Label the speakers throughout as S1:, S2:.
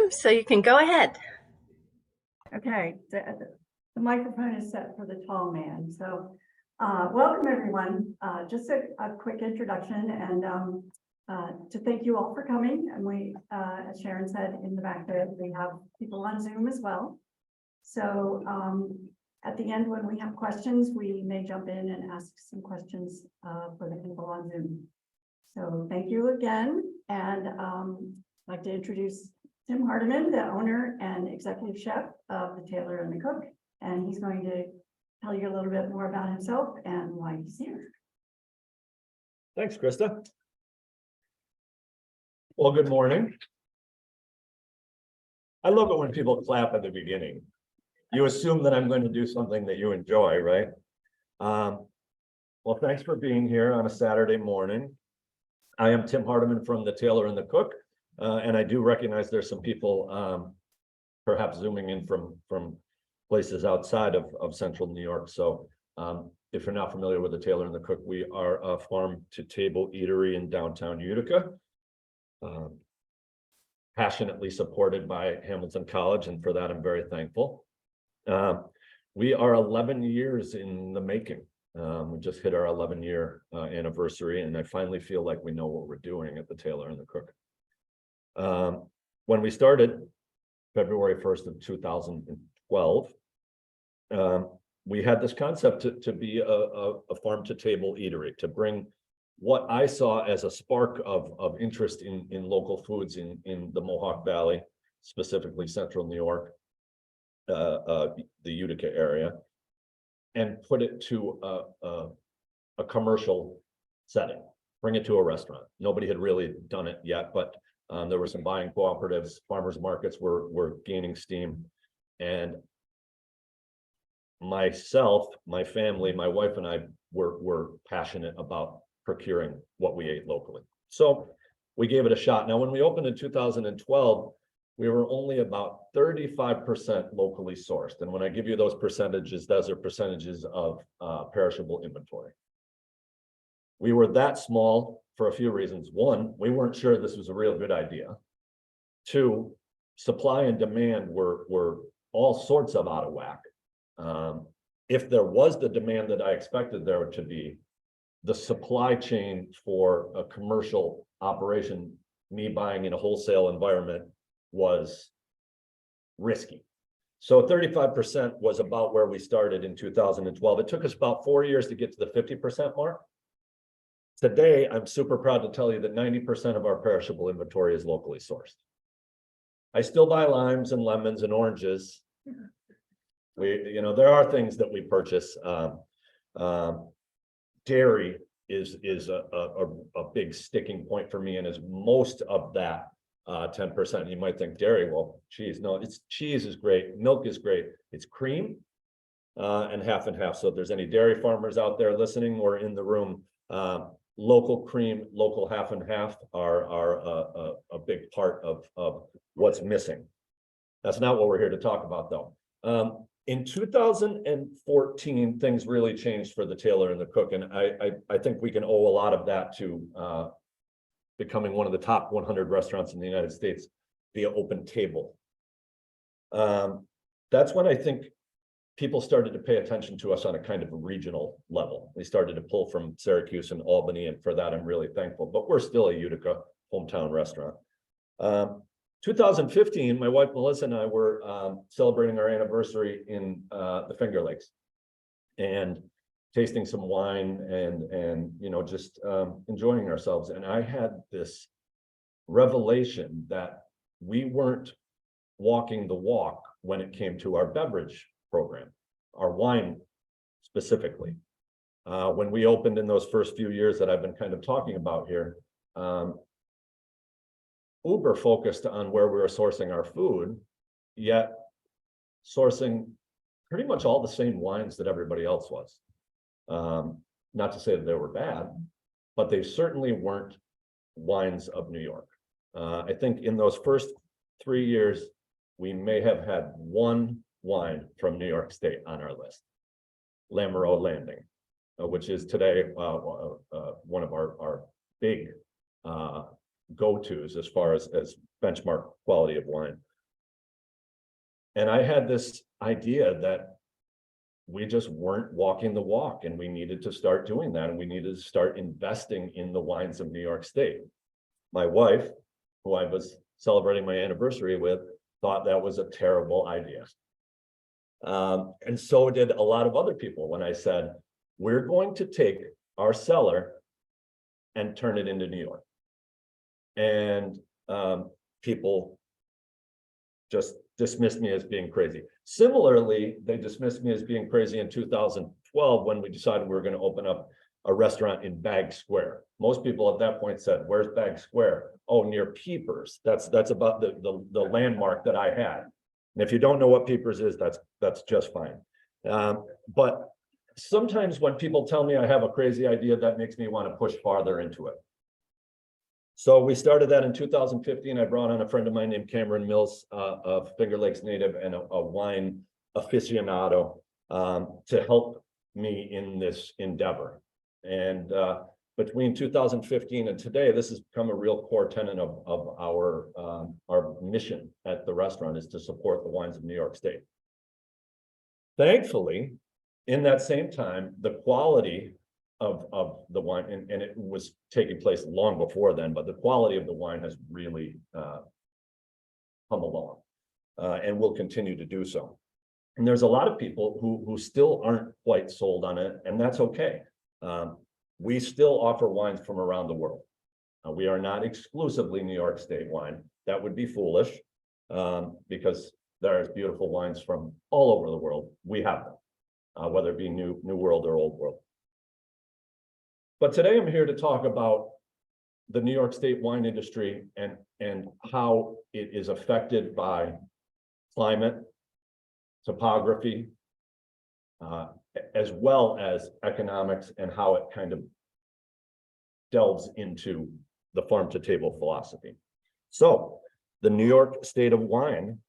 S1: Tim, so you can go ahead.
S2: Okay, the microphone is set for the tall man. So welcome everyone. Just a quick introduction and to thank you all for coming. And we, as Sharon said in the back there, we have people on Zoom as well. So at the end, when we have questions, we may jump in and ask some questions for the people on Zoom. So thank you again. And I'd like to introduce Tim Hardiman, the owner and executive chef of the Tailor and the Cook, and he's going to tell you a little bit more about himself and why he's here.
S3: Thanks, Krista. Well, good morning. I love it when people clap at the beginning. You assume that I'm going to do something that you enjoy, right? Well, thanks for being here on a Saturday morning. I am Tim Hardiman from the Tailor and the Cook. And I do recognize there's some people perhaps zooming in from places outside of central New York. So if you're not familiar with the Tailor and the Cook, we are a farm to table eatery in downtown Utica, passionately supported by Hamilton College, and for that I'm very thankful. We are 11 years in the making. We just hit our 11-year anniversary, and I finally feel like we know what we're doing at the Tailor and the Cook. When we started February 1st of 2012, we had this concept to be a farm to table eatery, to bring what I saw as a spark of interest in local foods in the Mohawk Valley, specifically central New York, the Utica area, and put it to a commercial setting, bring it to a restaurant. Nobody had really done it yet, but there were some buying cooperatives, farmers markets were gaining steam, and myself, my family, my wife and I were passionate about procuring what we ate locally. So we gave it a shot. Now, when we opened in 2012, we were only about 35% locally sourced. And when I give you those percentages, those are percentages of perishable inventory. We were that small for a few reasons. One, we weren't sure this was a real good idea. Two, supply and demand were all sorts of out of whack. If there was the demand that I expected there to be, the supply chain for a commercial operation, me buying in a wholesale environment, was risky. So 35% was about where we started in 2012. It took us about 4 years to get to the 50% mark. Today, I'm super proud to tell you that 90% of our perishable inventory is locally sourced. I still buy limes and lemons and oranges. There are things that we purchase. Dairy is a big sticking point for me, and is most of that 10%. You might think dairy, well, cheese. No, cheese is great. Milk is great. It's cream and half. So if there's any dairy farmers out there listening or in the room, local cream, local half and half are a big part of what's missing. That's not what we're here to talk about, though. In 2014, things really changed for the Tailor and the Cook, and I think we can owe a lot of that to becoming one of the top 100 restaurants in the United States via Open Table. That's when I think people started to pay attention to us on a kind of a regional level. We started to pull from Syracuse and Albany, and for that, I'm really thankful. But we're still a Utica hometown restaurant. 2015, my wife Melissa and I were celebrating our anniversary in the Finger Lakes, and tasting some wine and just enjoying ourselves. And I had this revelation that we weren't walking the walk when it came to our beverage program, our wine specifically. When we opened in those first few years that I've been kind of talking about here, uber focused on where we were sourcing our food, yet sourcing pretty much all the same wines that everybody else was. Not to say that they were bad, but they certainly weren't wines of New York. I think in those first 3 years, we may have had one wine from New York State on our list, Lamoureux Landing, which is today one of our big go-tos as far as benchmark quality of wine. And I had this idea that we just weren't walking the walk, and we needed to start doing that, and we needed to start investing in the wines of New York State. My wife, who I was celebrating my anniversary with, thought that was a terrible idea. And so did a lot of other people when I said, we're going to take our cellar and turn it into New York. And people just dismissed me as being crazy. Similarly, they dismissed me as being crazy in 2012 when we decided we were going to open up a restaurant in Bag Square. Most people at that point said, where's Bag Square? Oh, near Peepers. That's about the landmark that I had. And if you don't know what Peepers is, that's just fine. But sometimes when people tell me I have a crazy idea, that makes me want to push farther into it. So we started that in 2015. I brought on a friend of mine named Cameron Mills, a Finger Lakes native and a wine aficionado, to help me in this endeavor. And between 2015 and today, this has become a real core tenet of our mission at the restaurant, is to support the wines of New York State. Thankfully, in that same time, the quality of the wine, and it was taking place long before then, but the quality of the wine has really come along, and will continue to do so. And there's a lot of people who still aren't quite sold on it, and that's okay. We still offer wines from around the world. We are not exclusively New York State wine. That would be foolish, because there's beautiful wines from all over the world. We have them, whether it be new world or old world. But today I'm here to talk about the New York State wine industry and how it is affected by climate, topography, as well as economics, and how it kind of delves into the farm to table philosophy. So the New York State of wine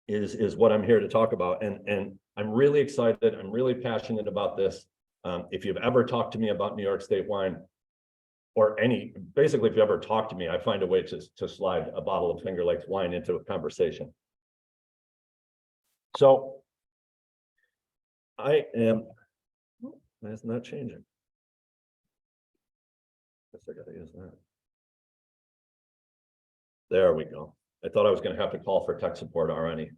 S3: is what I'm here to talk about. And I'm really excited. I'm really passionate about this. If you've ever talked to me about New York State wine, or basically, if you ever talk to me, I find a way to slide a bottle of Finger Lakes wine into a conversation. So that's not changing. Guess I gotta use that. There we go. I thought I was going to have to call for tech support already.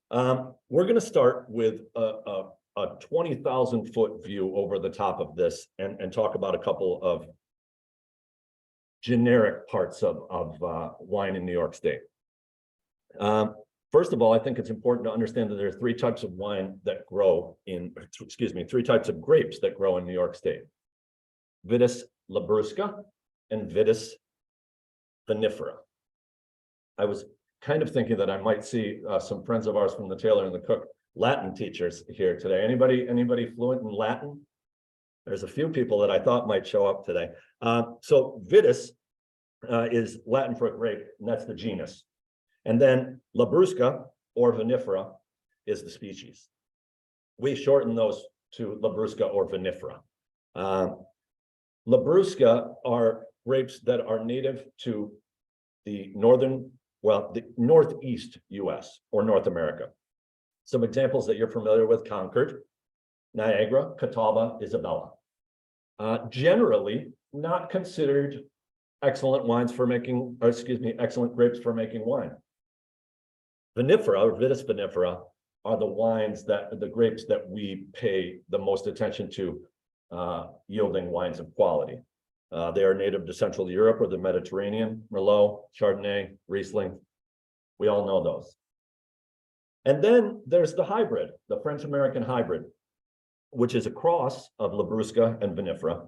S3: We're going to start with a 20,000-foot view over the top of this and talk about a couple of generic parts of wine in New York State. First of all, I think it's important to understand that there are three types of wine that grow three types of grapes that grow in New York State: Vitis labrusca and Vitis vinifera. I was kind of thinking that I might see some friends of ours from the Tailor and the Cook Latin teachers here today. Anybody fluent in Latin? There's a few people that I thought might show up today. So Vitis is Latin for grape, and that's the genus. And then labrusca or vinifera is the species. We shorten those to labrusca or vinifera. Labrusca are grapes that are native to the northeast US or North America. Some examples that you're familiar with: Concord, Niagara, Catawba, Isabella. Generally not considered excellent wines for making, excellent grapes for making wine. Vinifera or Vitis vinifera are the grapes that we pay the most attention to, yielding wines of quality. They are native to Central Europe or the Mediterranean: Merlot, Chardonnay, Riesling. We all know those. And then there's the hybrid, the French-American hybrid, which is a cross of labrusca and vinifera,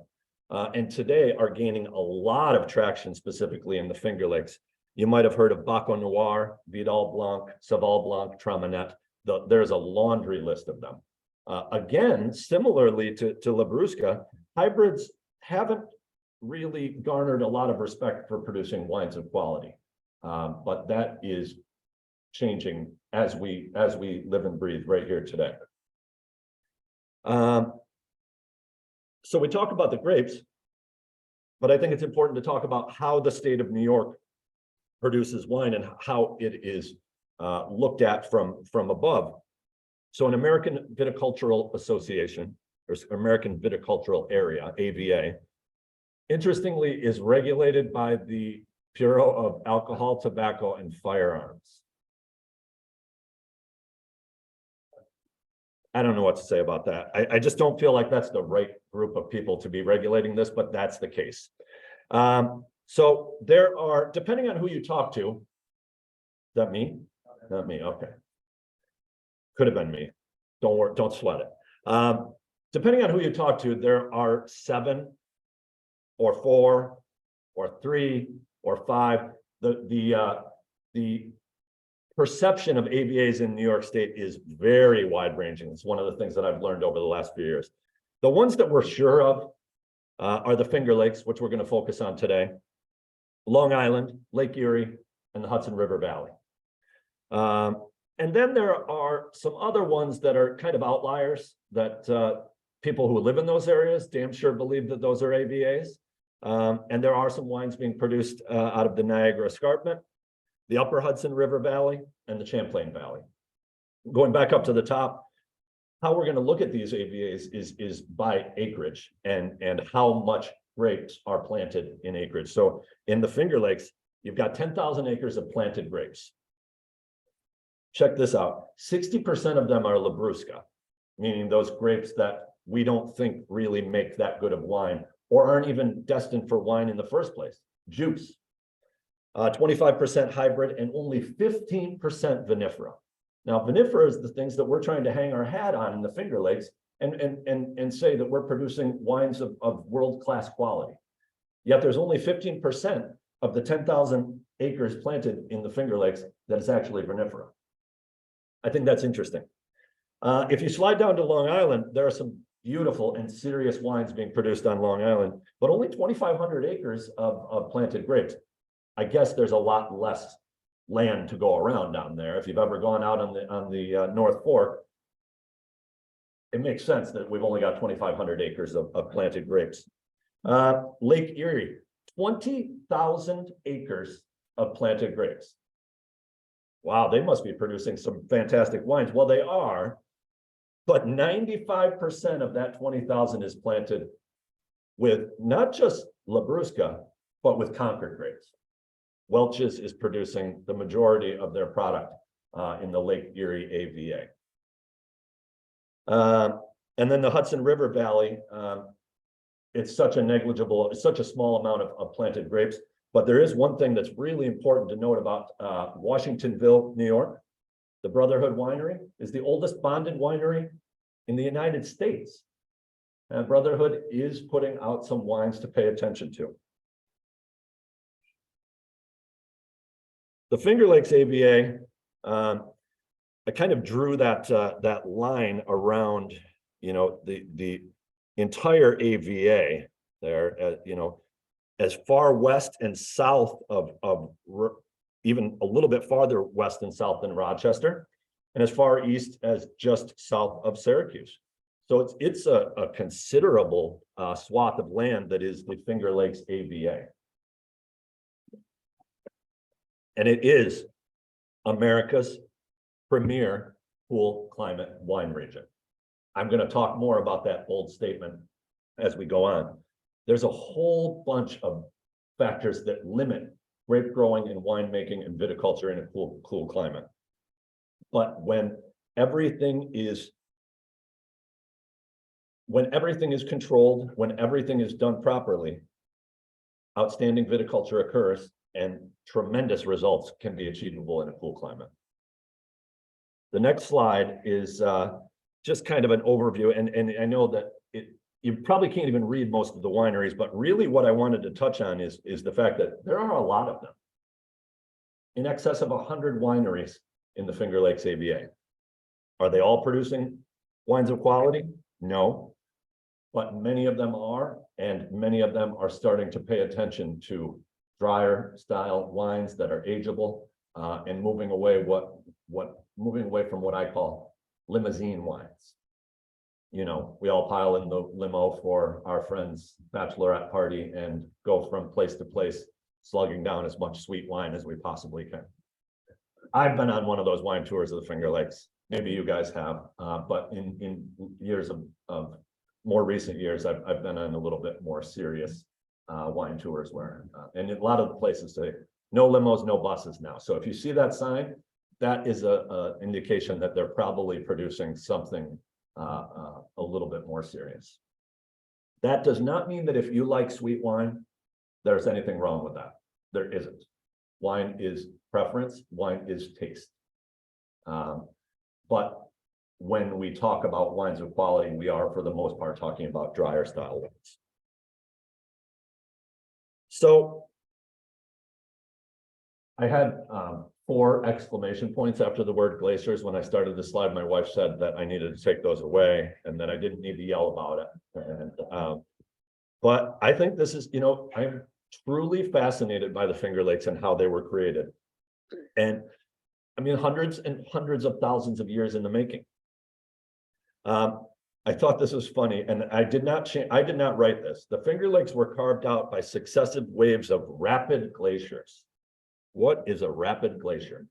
S3: and today are gaining a lot of traction, specifically in the Finger Lakes. You might have heard of Baco Noir, Vidal Blanc, Saval Blanc, Traminette. There's a laundry list of them. Again, similarly to labrusca, hybrids haven't really garnered a lot of respect for producing wines of quality, but that is changing as we live and breathe right here today. So we talk about the grapes, but I think it's important to talk about how the state of New York produces wine and how it is looked at from above. So an American Viticultural Association, or American Viticultural Area, AVA, interestingly is regulated by the Bureau of Alcohol, Tobacco, and Firearms. I don't know what to say about that. I just don't feel like that's the right group of people to be regulating this, but that's the case. So there are, depending on who you talk to, is that me? Not me, okay. Could have been me. Don't worry, don't sweat it. Depending on who you talk to, there are 7 or 4 or 3 or 5. The perception of AVAs in New York State is very wide ranging. It's one of the things that I've learned over the last few years. The ones that we're sure of are the Finger Lakes, which we're going to focus on today, Long Island, Lake Erie, and the Hudson River Valley. And then there are some other ones that are kind of outliers that people who live in those areas damn sure believe that those are AVAs. And there are some wines being produced out of the Niagara Escarpment, the Upper Hudson River Valley, and the Champlain Valley. Going back up to the top, how we're going to look at these AVAs is by acreage and how much grapes are planted in acreage. So in the Finger Lakes, you've got 10,000 acres of planted grapes. Check this out. 60% of them are Labrusca, meaning those grapes that we don't think really make that good of wine or aren't even destined for wine in the first place. Juice. 25% hybrid and only 15% vinifera. Now, vinifera is the things that we're trying to hang our hat on in the Finger Lakes and say that we're producing wines of world-class quality. Yet there's only 15% of the 10,000 acres planted in the Finger Lakes that is actually vinifera. I think that's interesting. If you slide down to Long Island, there are some beautiful and serious wines being produced on Long Island, but only 2,500 acres of planted grapes. I guess there's a lot less land to go around down there. If you've ever gone out on the North Fork, it makes sense that we've only got 2,500 acres of planted grapes. Lake Erie, 20,000 acres of planted grapes. Wow, they must be producing some fantastic wines. Well, they are, but 95% of that 20,000 is planted with not just Labrusca, but with Concord grapes. Welch's is producing the majority of their product in the Lake Erie AVA. And then the Hudson River Valley, it's such a small amount of planted grapes. But there is one thing that's really important to note about Washingtonville, New York. The Brotherhood Winery is the oldest bonded winery in the United States. And Brotherhood is putting out some wines to pay attention to. The Finger Lakes AVA, I kind of drew that line around, the entire AVA there, as far west and south of even a little bit farther west and south than Rochester, and as far east as just south of Syracuse. So it's a considerable swath of land that is the Finger Lakes AVA. And it is America's premier cool climate wine region. I'm going to talk more about that bold statement as we go on. There's a whole bunch of factors that limit grape growing and winemaking and viticulture in a cool climate. But when everything is controlled, when everything is done properly, outstanding viticulture occurs and tremendous results can be achievable in a cool climate. The next slide is just kind of an overview, and I know that you probably can't even read most of the wineries, but really what I wanted to touch on is the fact that there are a lot of them. In excess of 100 wineries in the Finger Lakes AVA. Are they all producing wines of quality? No, but many of them are, and many of them are starting to pay attention to drier style wines that are ageable and moving away from what I call limousine wines. We all pile in the limo for our friend's bachelorette party and go from place to place, slugging down as much sweet wine as we possibly can. I've been on one of those wine tours of the Finger Lakes. Maybe you guys have, but in years of more recent years, I've been on a little bit more serious wine tours where, and a lot of the places say no limos, no buses now. So if you see that sign, that is a indication that they're probably producing something a little bit more serious. That does not mean that if you like sweet wine, there's anything wrong with that. There isn't. Wine is preference, wine is taste. But when we talk about wines of quality, we are for the most part talking about drier style wines. So I had 4 exclamation points after the word glaciers. When I started the slide, my wife said that I needed to take those away and that I didn't need to yell about it. And, but I think this is, I'm truly fascinated by the Finger Lakes and how they were created. And I mean, hundreds and hundreds of thousands of years in the making. I thought this was funny, and I did not write this. The Finger Lakes were carved out by successive waves of rapid glaciers. What is a rapid glacier?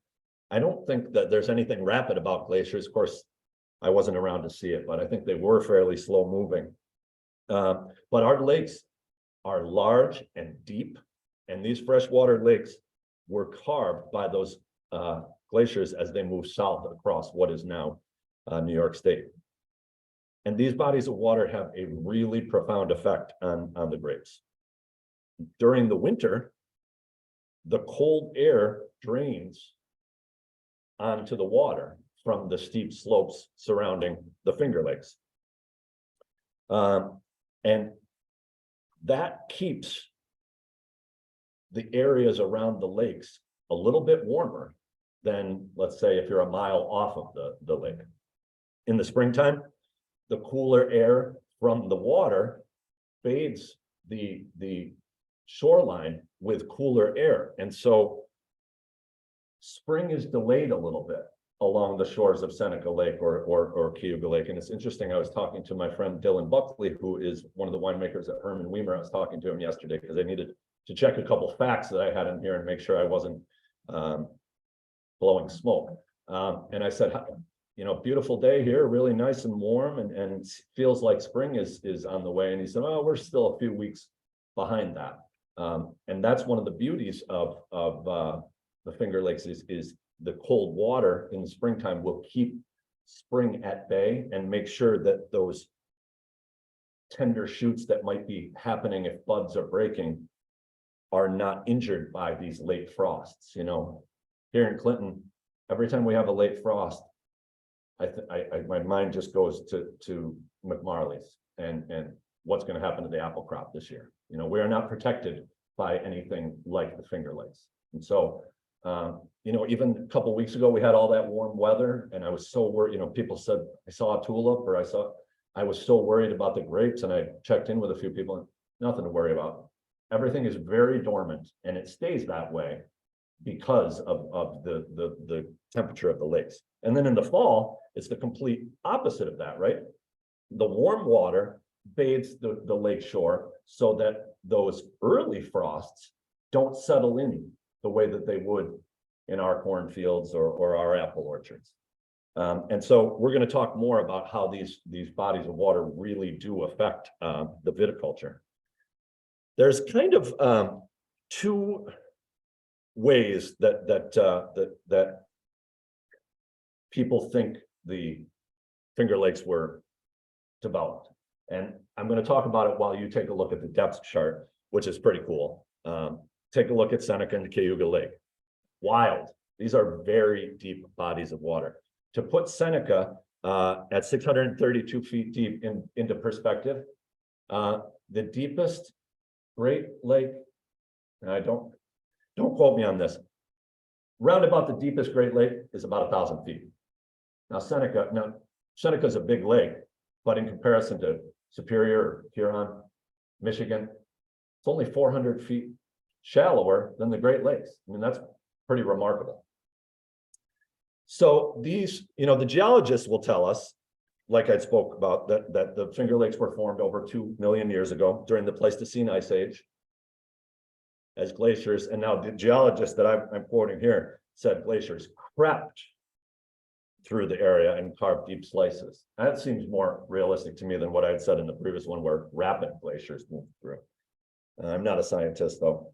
S3: I don't think that there's anything rapid about glaciers. Of course, I wasn't around to see it, but I think they were fairly slow moving. But our lakes are large and deep, and these freshwater lakes were carved by those glaciers as they move south across what is now New York State. And these bodies of water have a really profound effect on the grapes. During the winter, the cold air drains onto the water from the steep slopes surrounding the Finger Lakes. And that keeps the areas around the lakes a little bit warmer than, let's say, if you're a mile off of the lake. In the springtime, the cooler air from the water bathes the shoreline with cooler air. And so spring is delayed a little bit along the shores of Seneca Lake or Cayuga Lake. And it's interesting, I was talking to my friend Dylan Buckley, who is one of the winemakers at Herman Weimer. I was talking to him yesterday because I needed to check a couple facts that I had in here and make sure I wasn't blowing smoke. And I said, beautiful day here, really nice and warm, and feels like spring is on the way. And he said, oh, we're still a few weeks behind that. And that's one of the beauties of the Finger Lakes is the cold water in the springtime will keep spring at bay and make sure that those tender shoots that might be happening if buds are breaking are not injured by these late frosts. Here in Clinton, every time we have a late frost, my mind just goes to McMarley's and what's going to happen to the apple crop this year. We are not protected by anything like the Finger Lakes. And so, even a couple of weeks ago, we had all that warm weather and I was so worried, people said, I saw a tulip or I was so worried about the grapes, and I checked in with a few people and nothing to worry about. Everything is very dormant and it stays that way because of the temperature of the lakes. And then in the fall, it's the complete opposite of that, right? The warm water bathes the lake shore so that those early frosts don't settle in the way that they would in our cornfields or our apple orchards. And so we're going to talk more about how these bodies of water really do affect the viticulture. There's kind of 2 ways that people think the Finger Lakes were developed. And I'm going to talk about it while you take a look at the depth chart, which is pretty cool. Take a look at Seneca and Cayuga Lake. Wild. These are very deep bodies of water. To put Seneca at 632 feet deep into perspective, the deepest Great Lake, and I don't quote me on this, round about the deepest Great Lake is about 1,000 feet. Now Seneca's a big lake, but in comparison to Superior, Huron, Michigan, it's only 400 feet shallower than the Great Lakes. I mean, that's pretty remarkable. So these, the geologists will tell us, like I spoke about, that the Finger Lakes were formed over 2 million years ago during the Pleistocene Ice Age as glaciers. And now the geologists that I'm quoting here said glaciers crept through the area and carved deep slices. That seems more realistic to me than what I had said in the previous one where rapid glaciers moved through. I'm not a scientist though.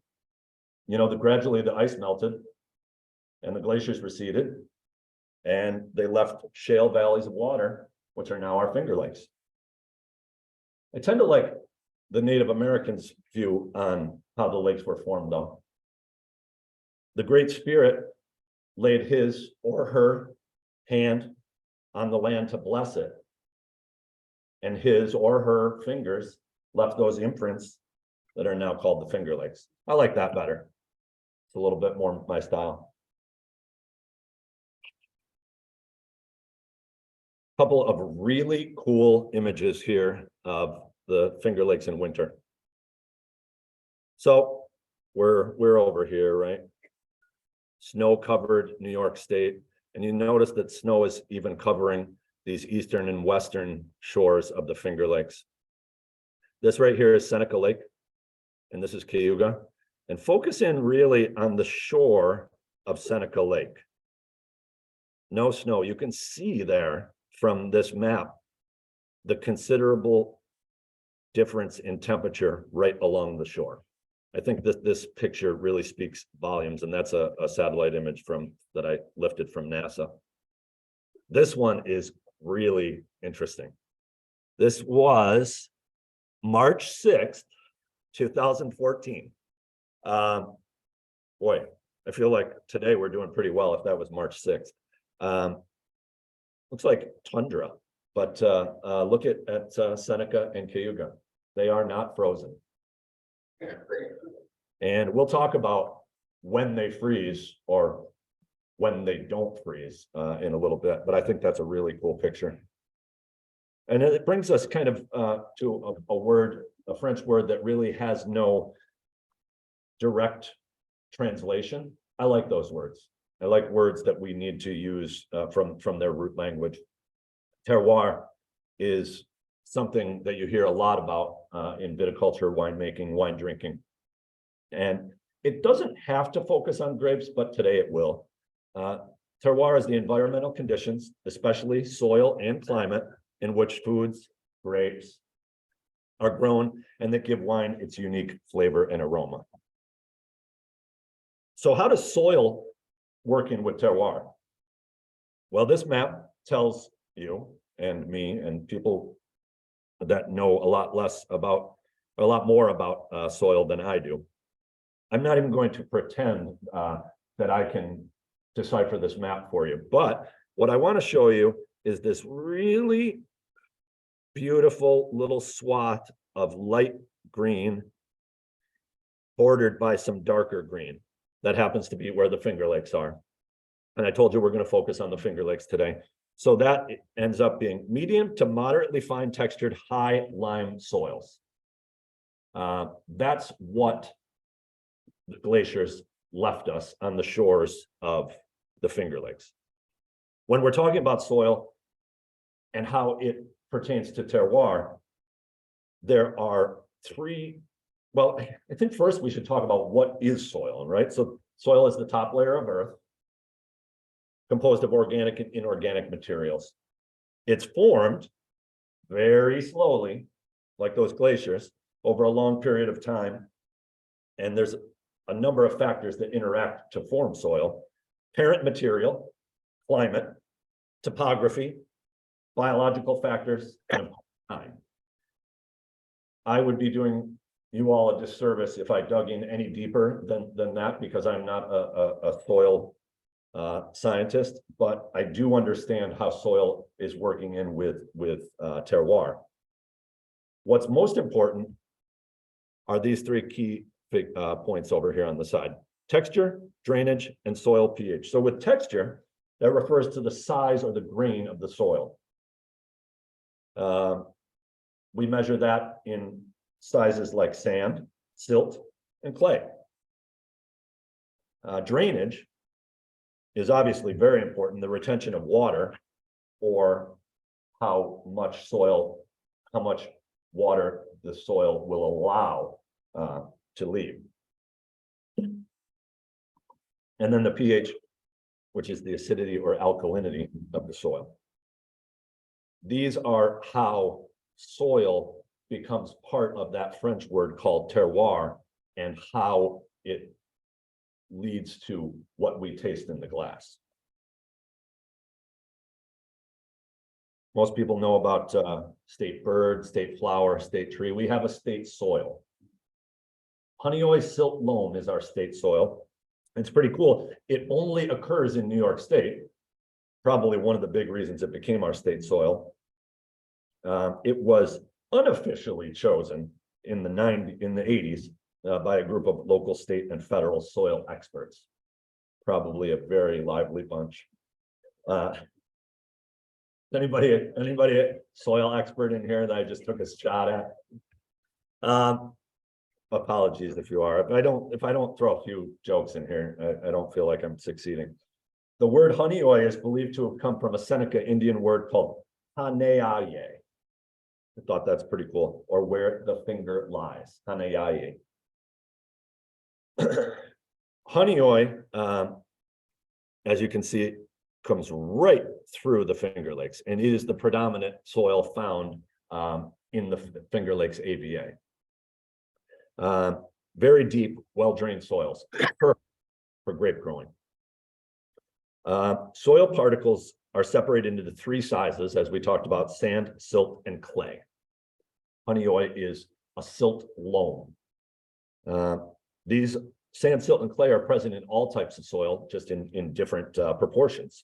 S3: You know, gradually the ice melted and the glaciers receded and they left shale valleys of water, which are now our Finger Lakes. I tend to like the Native Americans' view on how the lakes were formed though. The Great Spirit laid his or her hand on the land to bless it. And his or her fingers left those imprints that are now called the Finger Lakes. I like that better. It's a little bit more my style. Couple of really cool images here of the Finger Lakes in winter. So we're over here, right? Snow-covered New York State. And you notice that snow is even covering these eastern and western shores of the Finger Lakes. This right here is Seneca Lake, and this is Cayuga. And focus in really on the shore of Seneca Lake. No snow. You can see there from this map the considerable difference in temperature right along the shore. I think this picture really speaks volumes, and that's a satellite image that I lifted from NASA. This one is really interesting. This was March 6th, 2014. Boy, I feel like today we're doing pretty well if that was March 6th. Looks like tundra, but look at Seneca and Cayuga. They are not frozen. And we'll talk about when they freeze or when they don't freeze in a little bit, but I think that's a really cool picture. And it brings us kind of to a French word that really has no direct translation. I like those words. I like words that we need to use from their root language. Terroir is something that you hear a lot about in viticulture, winemaking, wine drinking. And it doesn't have to focus on grapes, but today it will. Terroir is the environmental conditions, especially soil and climate, in which foods, grapes are grown and that give wine its unique flavor and aroma. So how does soil work in with terroir? Well, this map tells you and me and people that know a lot more about soil than I do. I'm not even going to pretend that I can decipher this map for you, but what I want to show you is this really beautiful little swath of light green bordered by some darker green. That happens to be where the Finger Lakes are. And I told you we're going to focus on the Finger Lakes today. So that ends up being medium to moderately fine textured high lime soils. That's what the glaciers left us on the shores of the Finger Lakes. When we're talking about soil and how it pertains to terroir, there are three. Well, I think first we should talk about what is soil, right? So soil is the top layer of earth, composed of organic and inorganic materials. It's formed very slowly, like those glaciers, over a long period of time. And there's a number of factors that interact to form soil: parent material, climate, topography, biological factors, and time. I would be doing you all a disservice if I dug in any deeper than that, because I'm not a soil scientist, but I do understand how soil is working in with terroir. What's most important are these three key points over here on the side: texture, drainage, and soil pH. So with texture, that refers to the size or the grain of the soil. We measure that in sizes like sand, silt, and clay. Drainage is obviously very important, the retention of water, or how much water the soil will allow to leave. And then the pH which is the acidity or alkalinity of the soil. These are how soil becomes part of that French word called terroir, and how it leads to what we taste in the glass. Most people know about state bird, state flower, state tree. We have a state soil. Honeoye silt loam is our state soil. It's pretty cool. It only occurs in New York State. Probably one of the big reasons it became our state soil. It was unofficially chosen in the 80s by a group of local, state, and federal soil experts. Probably a very lively bunch. Anybody a soil expert in here that I just took a shot at? Apologies if you are. If I don't throw a few jokes in here, I don't feel like I'm succeeding. The word honeoye is believed to have come from a Seneca Indian word called haneaye. I thought that's pretty cool. Or where the finger lies, haneaye. Honeoye, as you can see, comes right through the Finger Lakes, and it is the predominant soil found in the Finger Lakes AVA. Very deep, well-drained soils, perfect for grape growing. Soil particles are separated into three sizes, as we talked about: sand, silt, and clay. Honeoye is a silt loam. These sand, silt, and clay are present in all types of soil, just in different proportions.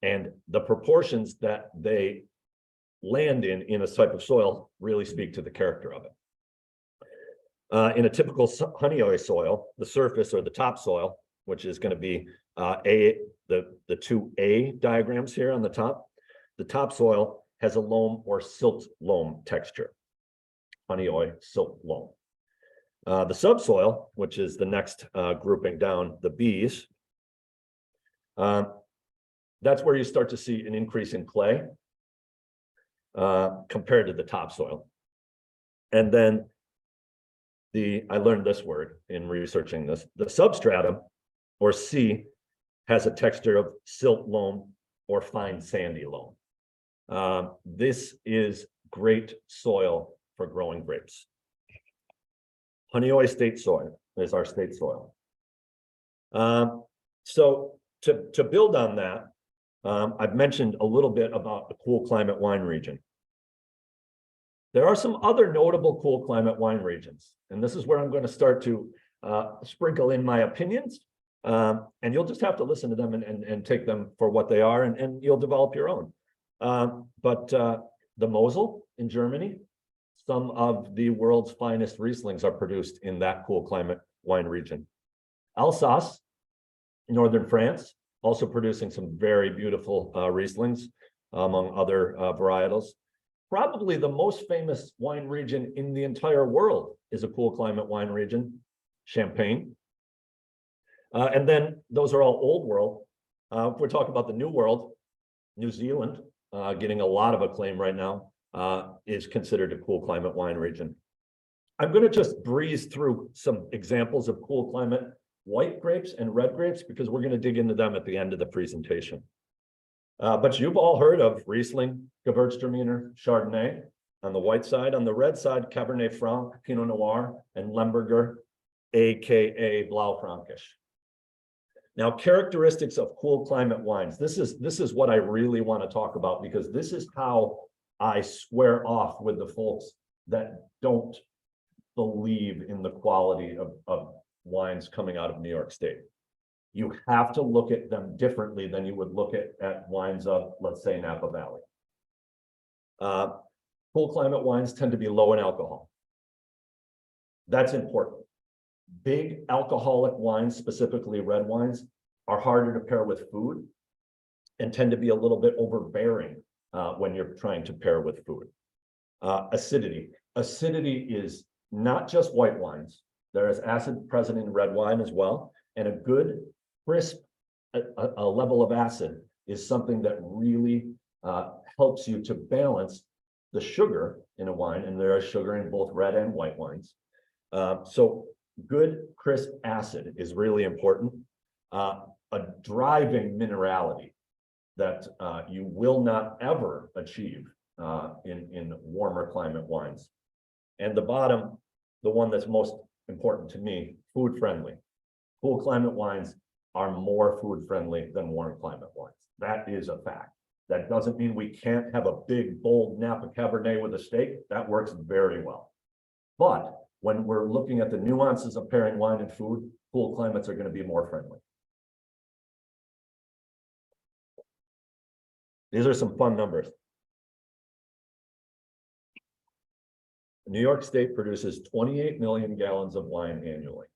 S3: And the proportions that they land in a type of soil really speak to the character of it. In a typical honeoye soil, the surface or the topsoil, which is going to be the two A diagrams here on the topsoil has a loam or silt loam texture. Honeoye silt loam. The subsoil, which is the next grouping down, the B's, that's where you start to see an increase in clay compared to the topsoil. And then I learned this word in researching this, the substratum, or C, has a texture of silt loam or fine sandy loam. This is great soil for growing grapes. Honeoye state soil is our state soil. So to build on that, I've mentioned a little bit about the cool climate wine region. There are some other notable cool climate wine regions, and this is where I'm going to start to sprinkle in my opinions, and you'll just have to listen to them and take them for what they are, and you'll develop your own. But the Mosel in Germany, some of the world's finest Rieslings are produced in that cool climate wine region. Alsace, northern France, also producing some very beautiful Rieslings, among other varietals. Probably the most famous wine region in the entire world is a cool climate wine region, Champagne. And then those are all old world. If we're talking about the new world, New Zealand, getting a lot of acclaim right now, is considered a cool climate wine region. I'm going to just breeze through some examples of cool climate white grapes and red grapes, because we're going to dig into them at the end of the presentation. But you've all heard of Riesling, Gewürztraminer, Chardonnay on the white side. On the red side, Cabernet Franc, Pinot Noir, and Lemberger, aka Blaufränkisch. Now, characteristics of cool climate wines. This is what I really want to talk about, because this is how I square off with the folks that don't believe in the quality of wines coming out of New York State. You have to look at them differently than you would look at wines of, let's say, Napa Valley. Cool climate wines tend to be low in alcohol. That's important. Big alcoholic wines, specifically red wines, are harder to pair with food and tend to be a little bit overbearing when you're trying to pair with food. Acidity. Acidity is not just white wines. There is acid present in red wine as well. And a good, crisp a level of acid is something that really helps you to balance the sugar in a wine. And there is sugar in both red and white wines. So good, crisp acid is really important. a driving minerality that you will not ever achieve in warmer climate wines. And the bottom, the one that's most important to me, food friendly. Cool climate wines are more food friendly than warm climate wines. That is a fact. That doesn't mean we can't have a big, bold Napa Cabernet with a steak. That works very well. But when we're looking at the nuances of pairing wine and food, cool climates are going to be more friendly. These are some fun numbers. New York State produces 28 million gallons of wine annually.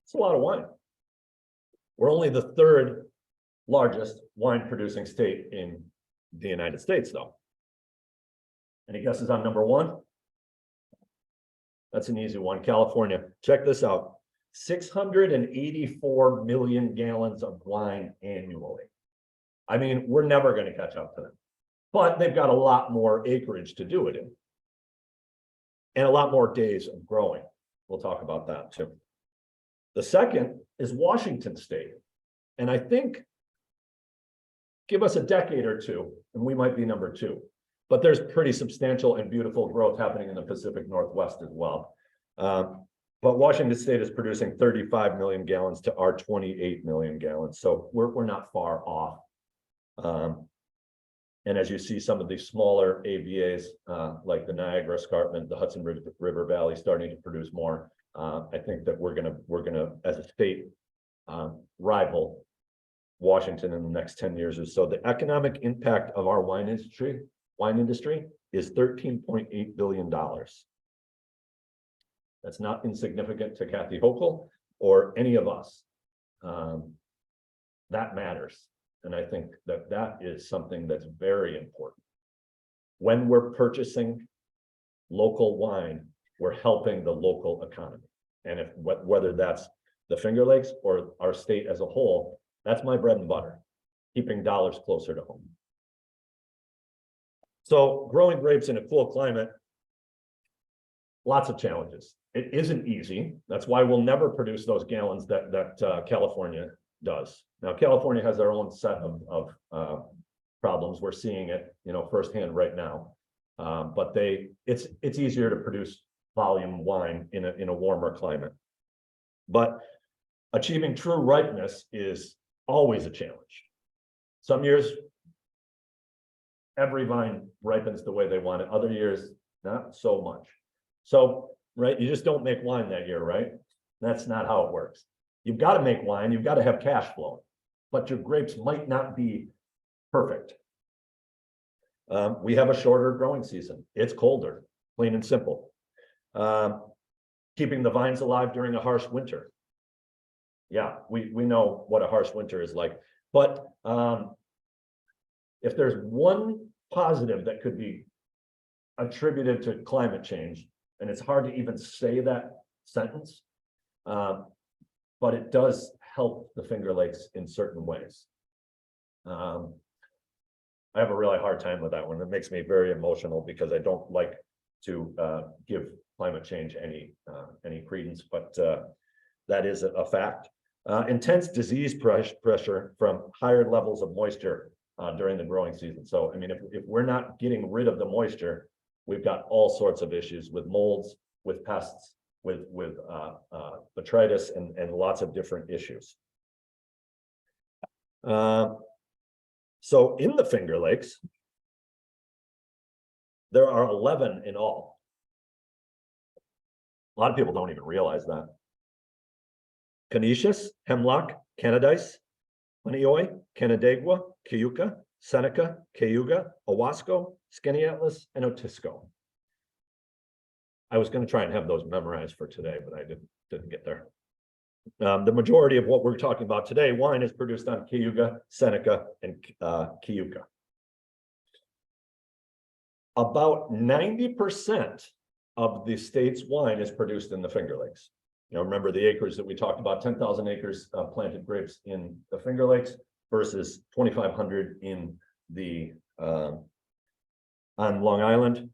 S3: It's a lot of wine. We're only the third largest wine producing state in the United States, though. Any guesses on number one? That's an easy one. California. Check this out. 684 million gallons of wine annually. I mean, we're never going to catch up to them, but they've got a lot more acreage to do it in and a lot more days of growing. We'll talk about that too. The second is Washington State. And I think give us a decade or two and we might be number two, but there's pretty substantial and beautiful growth happening in the Pacific Northwest as well. But Washington State is producing 35 million gallons to our 28 million gallons. So we're not far off. And as you see, some of these smaller AVAs, like the Niagara Escarpment, the Hudson River Valley, starting to produce more. I think that we're gonna, as a state, rival Washington in the next 10 years or so. The economic impact of our wine industry is $13.8 billion. That's not insignificant to Kathy Hochul or any of us. That matters. And I think that that is something that's very important. When we're purchasing local wine, we're helping the local economy. And if whether that's the Finger Lakes or our state as a whole, that's my bread and butter, keeping dollars closer to home. So growing grapes in a cool climate, lots of challenges. It isn't easy. That's why we'll never produce those gallons that California does. Now, California has their own set of problems. We're seeing it, firsthand right now. But it's easier to produce volume wine in a warmer climate. But achieving true ripeness is always a challenge. Some years, every vine ripens the way they want it. Other years, not so much. So, right, you just don't make wine that year, right? That's not how it works. You've got to make wine, you've got to have cash flow, but your grapes might not be perfect. We have a shorter growing season. It's colder, plain and simple. Keeping the vines alive during a harsh winter. Yeah, we know what a harsh winter is like, but if there's one positive that could be attributed to climate change, and it's hard to even say that sentence, but it does help the Finger Lakes in certain ways. I have a really hard time with that one. It makes me very emotional because I don't like to give climate change any credence, but that is a fact. Intense disease pressure from higher levels of moisture during the growing season. So, I mean, if we're not getting rid of the moisture, we've got all sorts of issues with molds, with pests, with botrytis, and lots of different issues. So in the Finger Lakes, there are 11 in all. A lot of people don't even realize that. Canisius, Hemlock, Canadice, Honeoye, Canandaigua, Cayuga, Seneca, Cayuga, Owasco, Skaneateles, and Otisco. I was going to try and have those memorized for today, but I didn't get there. The majority of what we're talking about today, wine, is produced on Cayuga, Seneca, and Cayuga. About 90% of the state's wine is produced in the Finger Lakes. Remember the acres that we talked about, 10,000 acres of planted grapes in the Finger Lakes versus 2,500 in the on Long Island.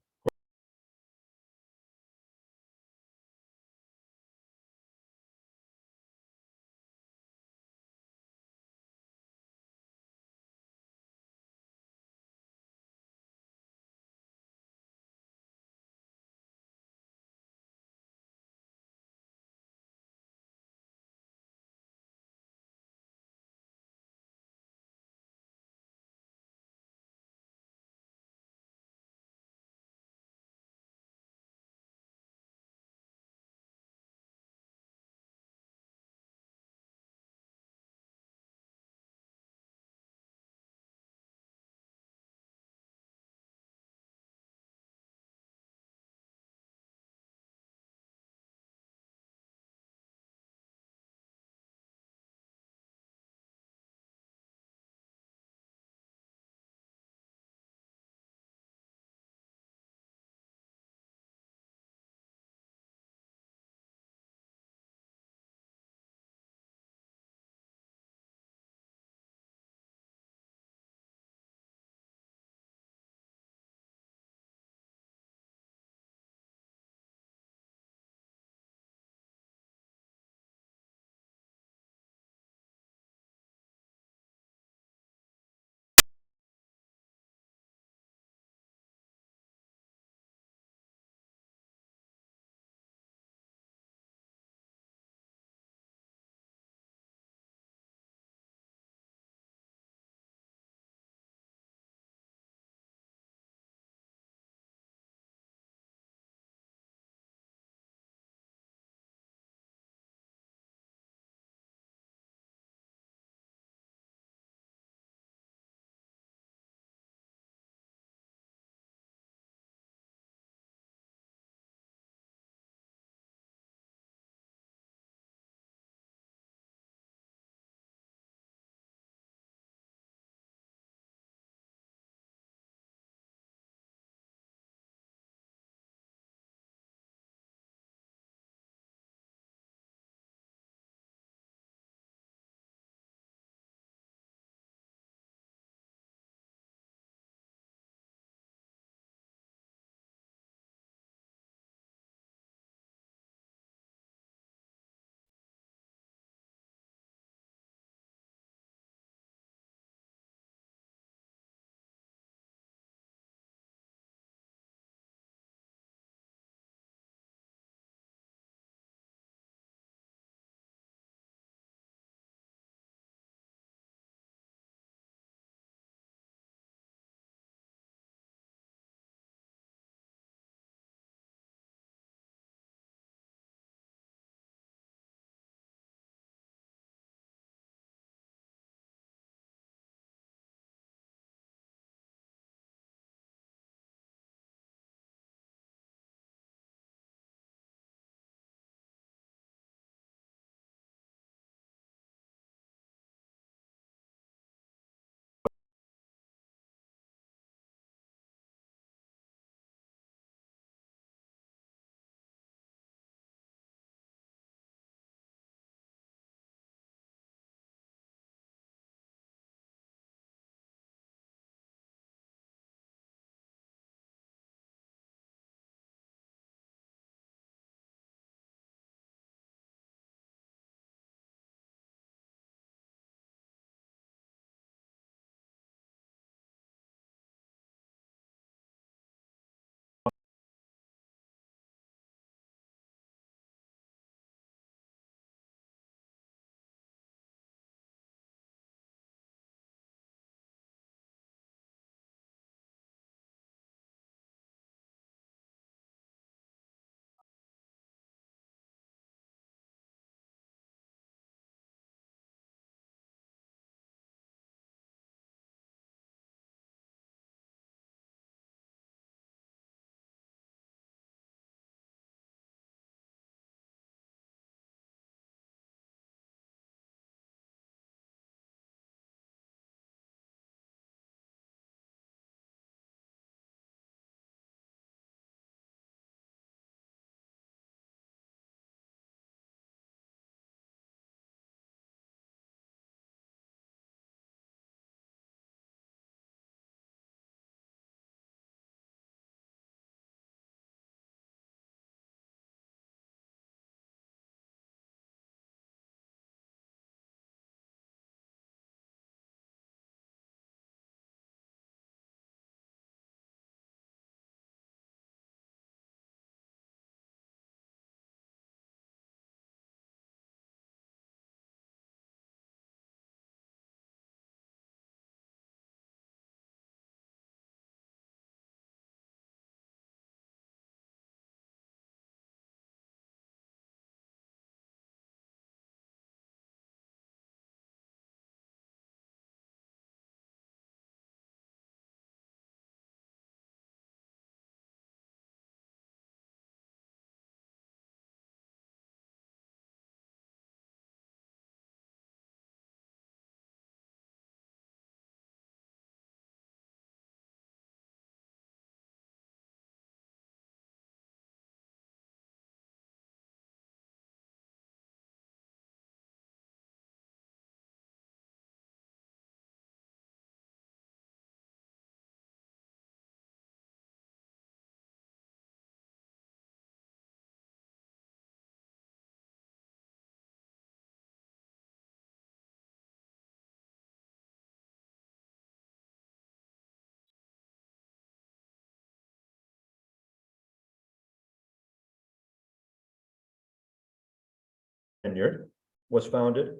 S3: vineyard was founded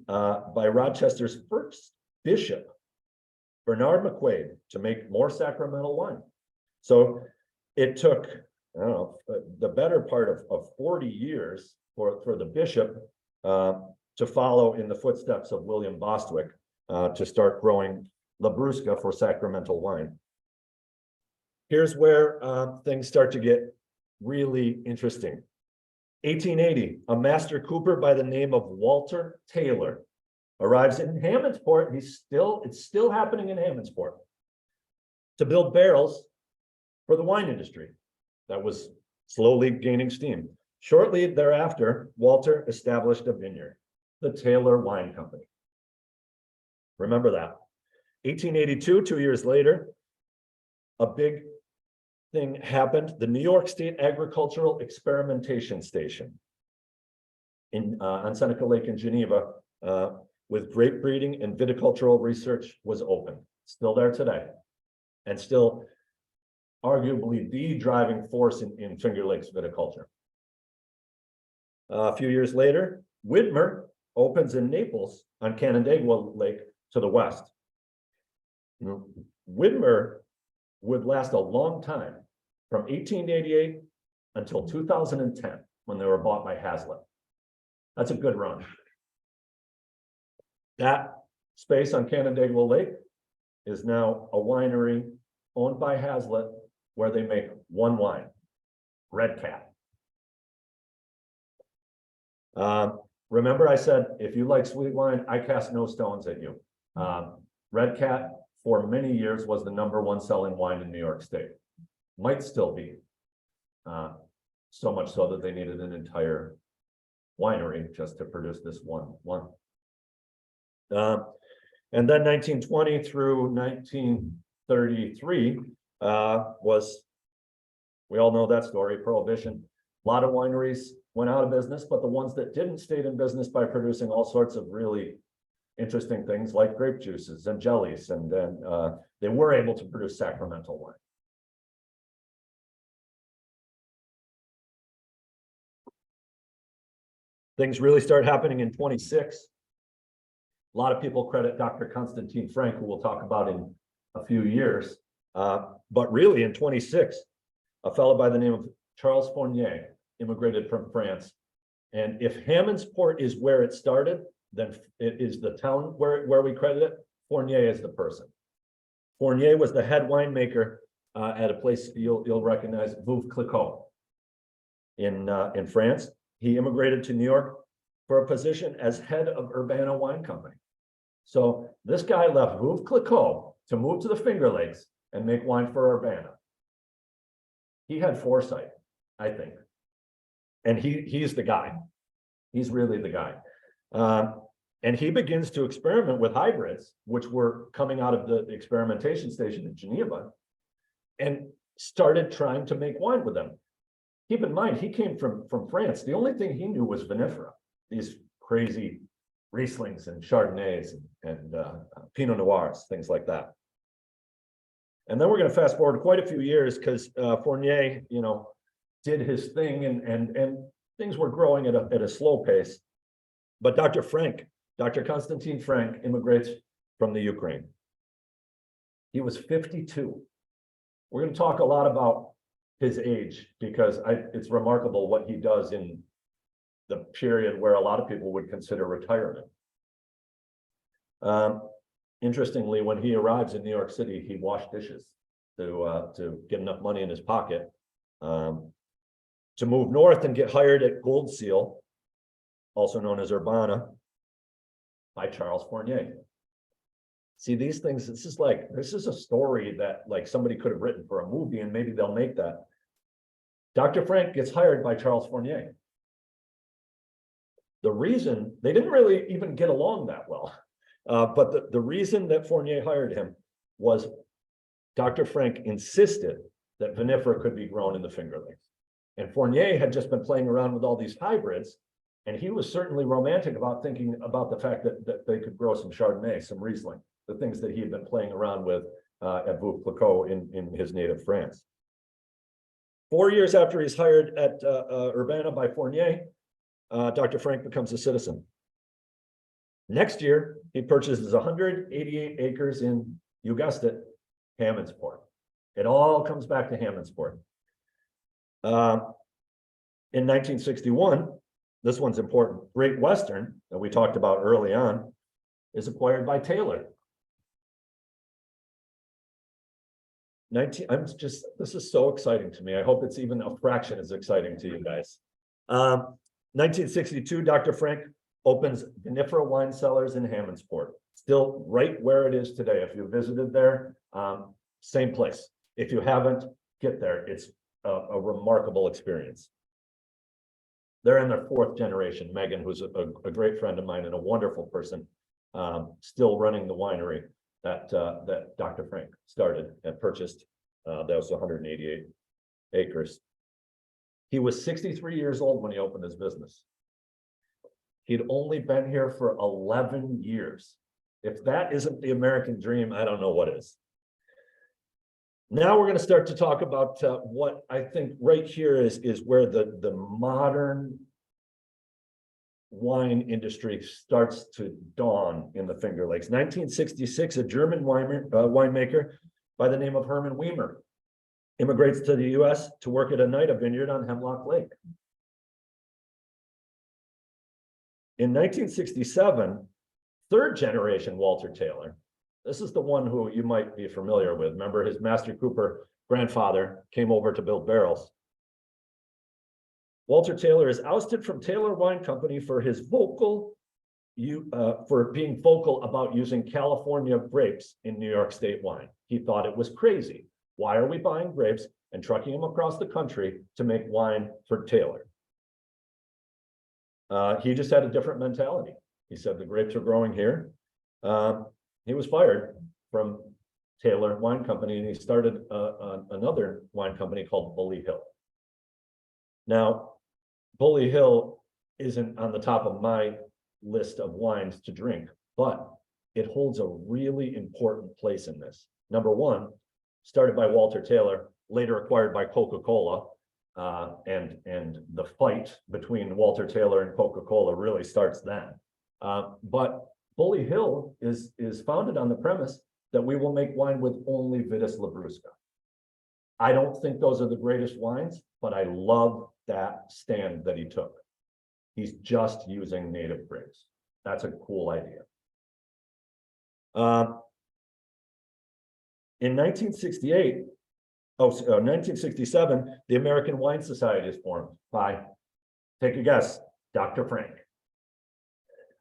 S3: by Rochester's first bishop, Bernard McQuaid, to make more sacramental wine. So it took, I don't know, the better part of 40 years for the bishop to follow in the footsteps of William Bostwick to start growing Labrusca for sacramental wine. Here's where things start to get really interesting. 1880, a master cooper by the name of Walter Tailor arrives in Hammondsport. It's still happening in Hammondsport to build barrels for the wine industry that was slowly gaining steam. Shortly thereafter, Walter established a vineyard, the Tailor Wine Company. Remember that. 1882, 2 years later, a big thing happened. The New York State Agricultural Experimentation Station on Seneca Lake in Geneva with grape breeding and viticultural research was open. Still there today, and still arguably the driving force in Finger Lakes viticulture. A few years later, Widmer opens in Naples on Canandaigua Lake to the west. Widmer would last a long time, from 1888 until 2010, when they were bought by Hazlitt. That's a good run. That space on Canandaigua Lake is now a winery owned by Hazlitt, where they make one wine, Red Cat. Remember I said, if you like sweet wine, I cast no stones at you. Red Cat, for many years, was the #1 selling wine in New York State. Might still be. So much so that they needed an entire winery just to produce this one. And then 1920 through 1933 was, we all know that story, Prohibition. A lot of wineries went out of business, but the ones that didn't stayed in business by producing all sorts of really interesting things like grape juices and jellies, and then they were able to produce sacramental wine. Things really start happening in 26. A lot of people credit Dr. Constantine Frank, who we'll talk about in a few years. But really in 26, a fellow by the name of Charles Fournier immigrated from France. And if Hammondsport is where it started, then it is the town where we credit it. Fournier is the person. Fournier was the head winemaker at a place you'll recognize, Veuve Clicquot in France. He immigrated to New York for a position as head of Urbana Wine Company. So this guy left Veuve Clicquot to move to the Finger Lakes and make wine for Urbana. He had foresight, I think. And he's the guy. He's really the guy. And he begins to experiment with hybrids, which were coming out of the experimentation station in Geneva, and started trying to make wine with them. Keep in mind, he came from France. The only thing he knew was vinifera, these crazy Rieslings and Chardonnays and Pinot Noirs, things like that. And then we're going to fast forward quite a few years, because Fournier, did his thing, and things were growing at a slow pace. But Dr. Constantine Frank immigrates from the Ukraine. He was 52. We're going to talk a lot about his age, because it's remarkable what he does in the period where a lot of people would consider retirement. Interestingly, when he arrives in New York City, he washed dishes to get enough money in his pocket to move north and get hired at Gold Seal, also known as Urbana, by Charles Fournier. See, these things, this is a story that like somebody could have written for a movie, and maybe they'll make that. Dr. Frank gets hired by Charles Fournier. The reason, they didn't really even get along that well, but the reason that Fournier hired him was Dr. Frank insisted that vinifera could be grown in the Finger Lakes. And Fournier had just been playing around with all these hybrids, and he was certainly romantic about thinking about the fact that they could grow some Chardonnay, some Riesling, the things that he had been playing around with at Veuve Clicquot in his native France. 4 years after he's hired at Urbana by Fournier, Dr. Frank becomes a citizen. Next year, he purchases 188 acres in, you guessed it, Hammondsport. It all comes back to Hammondsport. In 1961, this one's important. Great Western, that we talked about early on, is acquired by Tailor. This is so exciting to me. I hope it's even a fraction as exciting to you guys. 1962, Dr. Frank opens Vinifera Wine Cellars in Hammondsport. Still right where it is today. If you visited there, same place. If you haven't, get there. It's a remarkable experience. They're in their fourth generation. Megan, who's a great friend of mine and a wonderful person, still running the winery that Dr. Frank started and purchased. That was 188 acres. He was 63 years old when he opened his business. He'd only been here for 11 years. If that isn't the American dream, I don't know what is. Now we're going to start to talk about what I think right here is where the modern wine industry starts to dawn in the Finger Lakes. 1966, a German winemaker by the name of Herman Weimer immigrates to the US to work at a Nida vineyard on Hemlock Lake. In 1967, third generation Walter Tailor, this is the one who you might be familiar with. Remember, his Master Cooper grandfather came over to build barrels. Walter Tailor is ousted from Tailor Wine Company for his for being vocal about using California grapes in New York State wine. He thought it was crazy. Why are we buying grapes and trucking them across the country to make wine for Tailor? He just had a different mentality. He said the grapes are growing here. He was fired from Tailor Wine Company and he started another wine company called Bully Hill. Now, Bully Hill isn't on the top of my list of wines to drink, but it holds a really important place in this. Number one, started by Walter Tailor, later acquired by Coca-Cola, and the fight between Walter Tailor and Coca-Cola really starts then. But Bully Hill is founded on the premise that we will make wine with only Vitis Labrusca. I don't think those are the greatest wines, but I love that stand that he took. He's just using native grapes. That's a cool idea. In 1967, the American Wine Society is formed by, take a guess, Dr. Frank.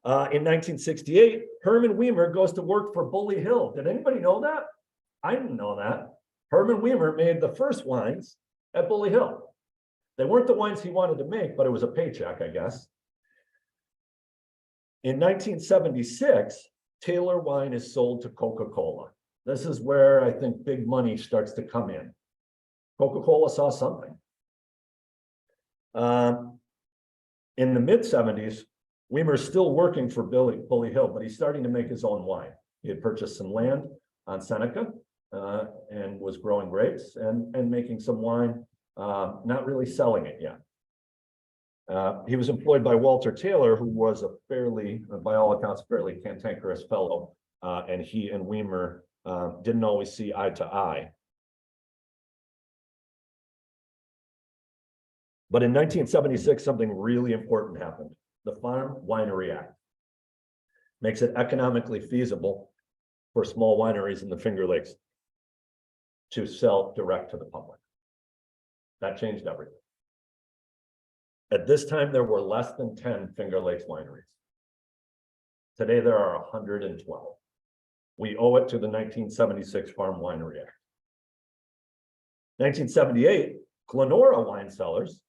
S3: In 1968, Herman Weimer goes to work for Bully Hill. Did anybody know that? I didn't know that. Herman Weimer made the first wines at Bully Hill. They weren't the wines he wanted to make, but it was a paycheck, I guess. In 1976, Tailor wine is sold to Coca-Cola. This is where I think big money starts to come in. Coca-Cola saw something. In the mid-70s, Weimer's still working for Bully Hill, but he's starting to make his own wine. He had purchased some land on Seneca and was growing grapes and making some wine, not really selling it yet. He was employed by Walter Tailor, who was a fairly, by all accounts, fairly cantankerous fellow, and he and Weimer didn't always see eye to eye. But in 1976, something really important happened. The Farm Winery Act makes it economically feasible for small wineries in the Finger Lakes to sell direct to the public. That changed everything. At this time, there were less than 10 Finger Lakes wineries. Today, there are 112. We owe it to the 1976 Farm Winery Act. 1978, Glenora Wine Cellars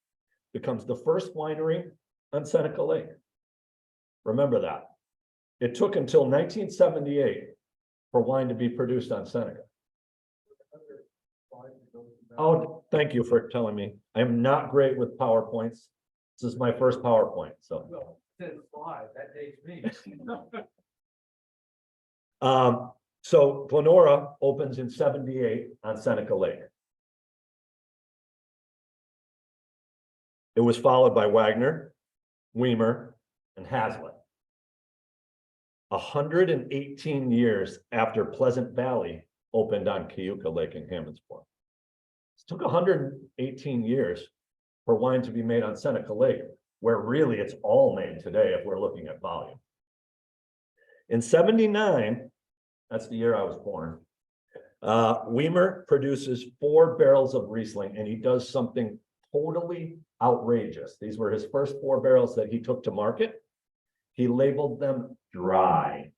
S3: becomes the first winery on Seneca Lake. Remember that. It took until 1978 for wine to be produced on Seneca. Oh, thank you for telling me. I am not great with PowerPoints. This is my first PowerPoint, so.
S1: Well, it's 5, that dates me.
S3: So Glenora opens in 78 on Seneca Lake. It was followed by Wagner, Weimer, and Hazlitt. 118 years after Pleasant Valley opened on Cayuga Lake in Hammondsport. It took 118 years for wine to be made on Seneca Lake, where really it's all made today if we're looking at volume. In 79, that's the year I was born, Weimer produces 4 barrels of Riesling, and he does something totally outrageous. These were his first 4 barrels that he took to market. He labeled them dry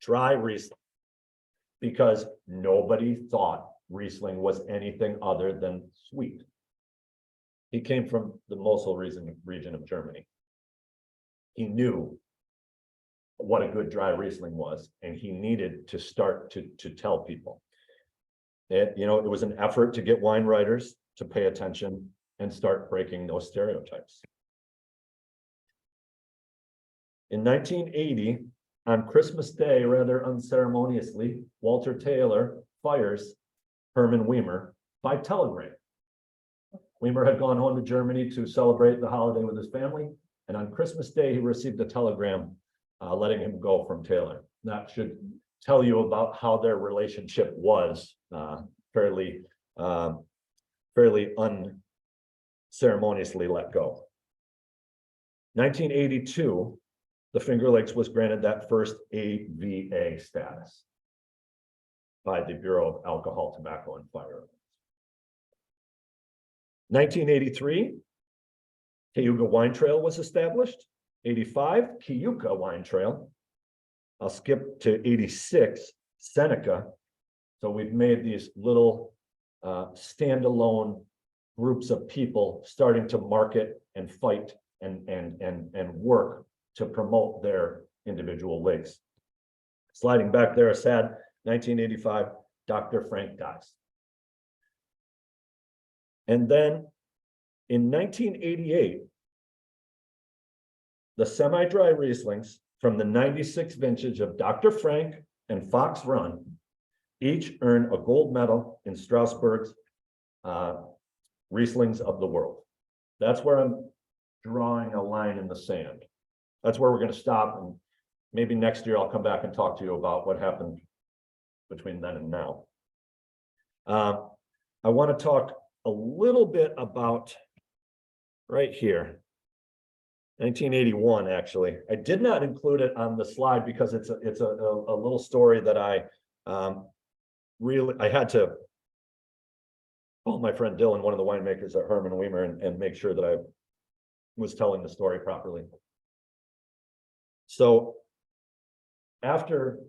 S3: Riesling, because nobody thought Riesling was anything other than sweet. He came from the Mosel region of Germany. He knew what a good dry Riesling was, and he needed to start to tell people. It was an effort to get wine writers to pay attention and start breaking those stereotypes. In 1980, on Christmas Day, rather unceremoniously, Walter Tailor fires Herman Weimer by telegram. Weimer had gone home to Germany to celebrate the holiday with his family, and on Christmas Day, he received a telegram letting him go from Tailor. That should tell you about how their relationship was fairly unceremoniously let go. 1982, the Finger Lakes was granted that first AVA status by the Bureau of Alcohol, Tobacco, and Firearms. 1983, Cayuga Wine Trail was established. 85, Cayuga Wine Trail. I'll skip to 86, Seneca. So we've made these little standalone groups of people starting to market and fight and work to promote their individual lakes. Sliding back there, a sad 1985, Dr. Frank dies. And then in 1988, the semi-dry Rieslings from the 96 vintage of Dr. Frank and Fox Run each earn a gold medal in Strasbourg's Rieslings of the world. That's where I'm drawing a line in the sand. That's where we're going to stop, and maybe next year I'll come back and talk to you about what happened between then and now. I want to talk a little bit about right here, 1981, actually. I did not include it on the slide because it's a little story that I had to call my friend Dylan, one of the winemakers at Herman Weimer, and make sure that I was telling the story properly. So after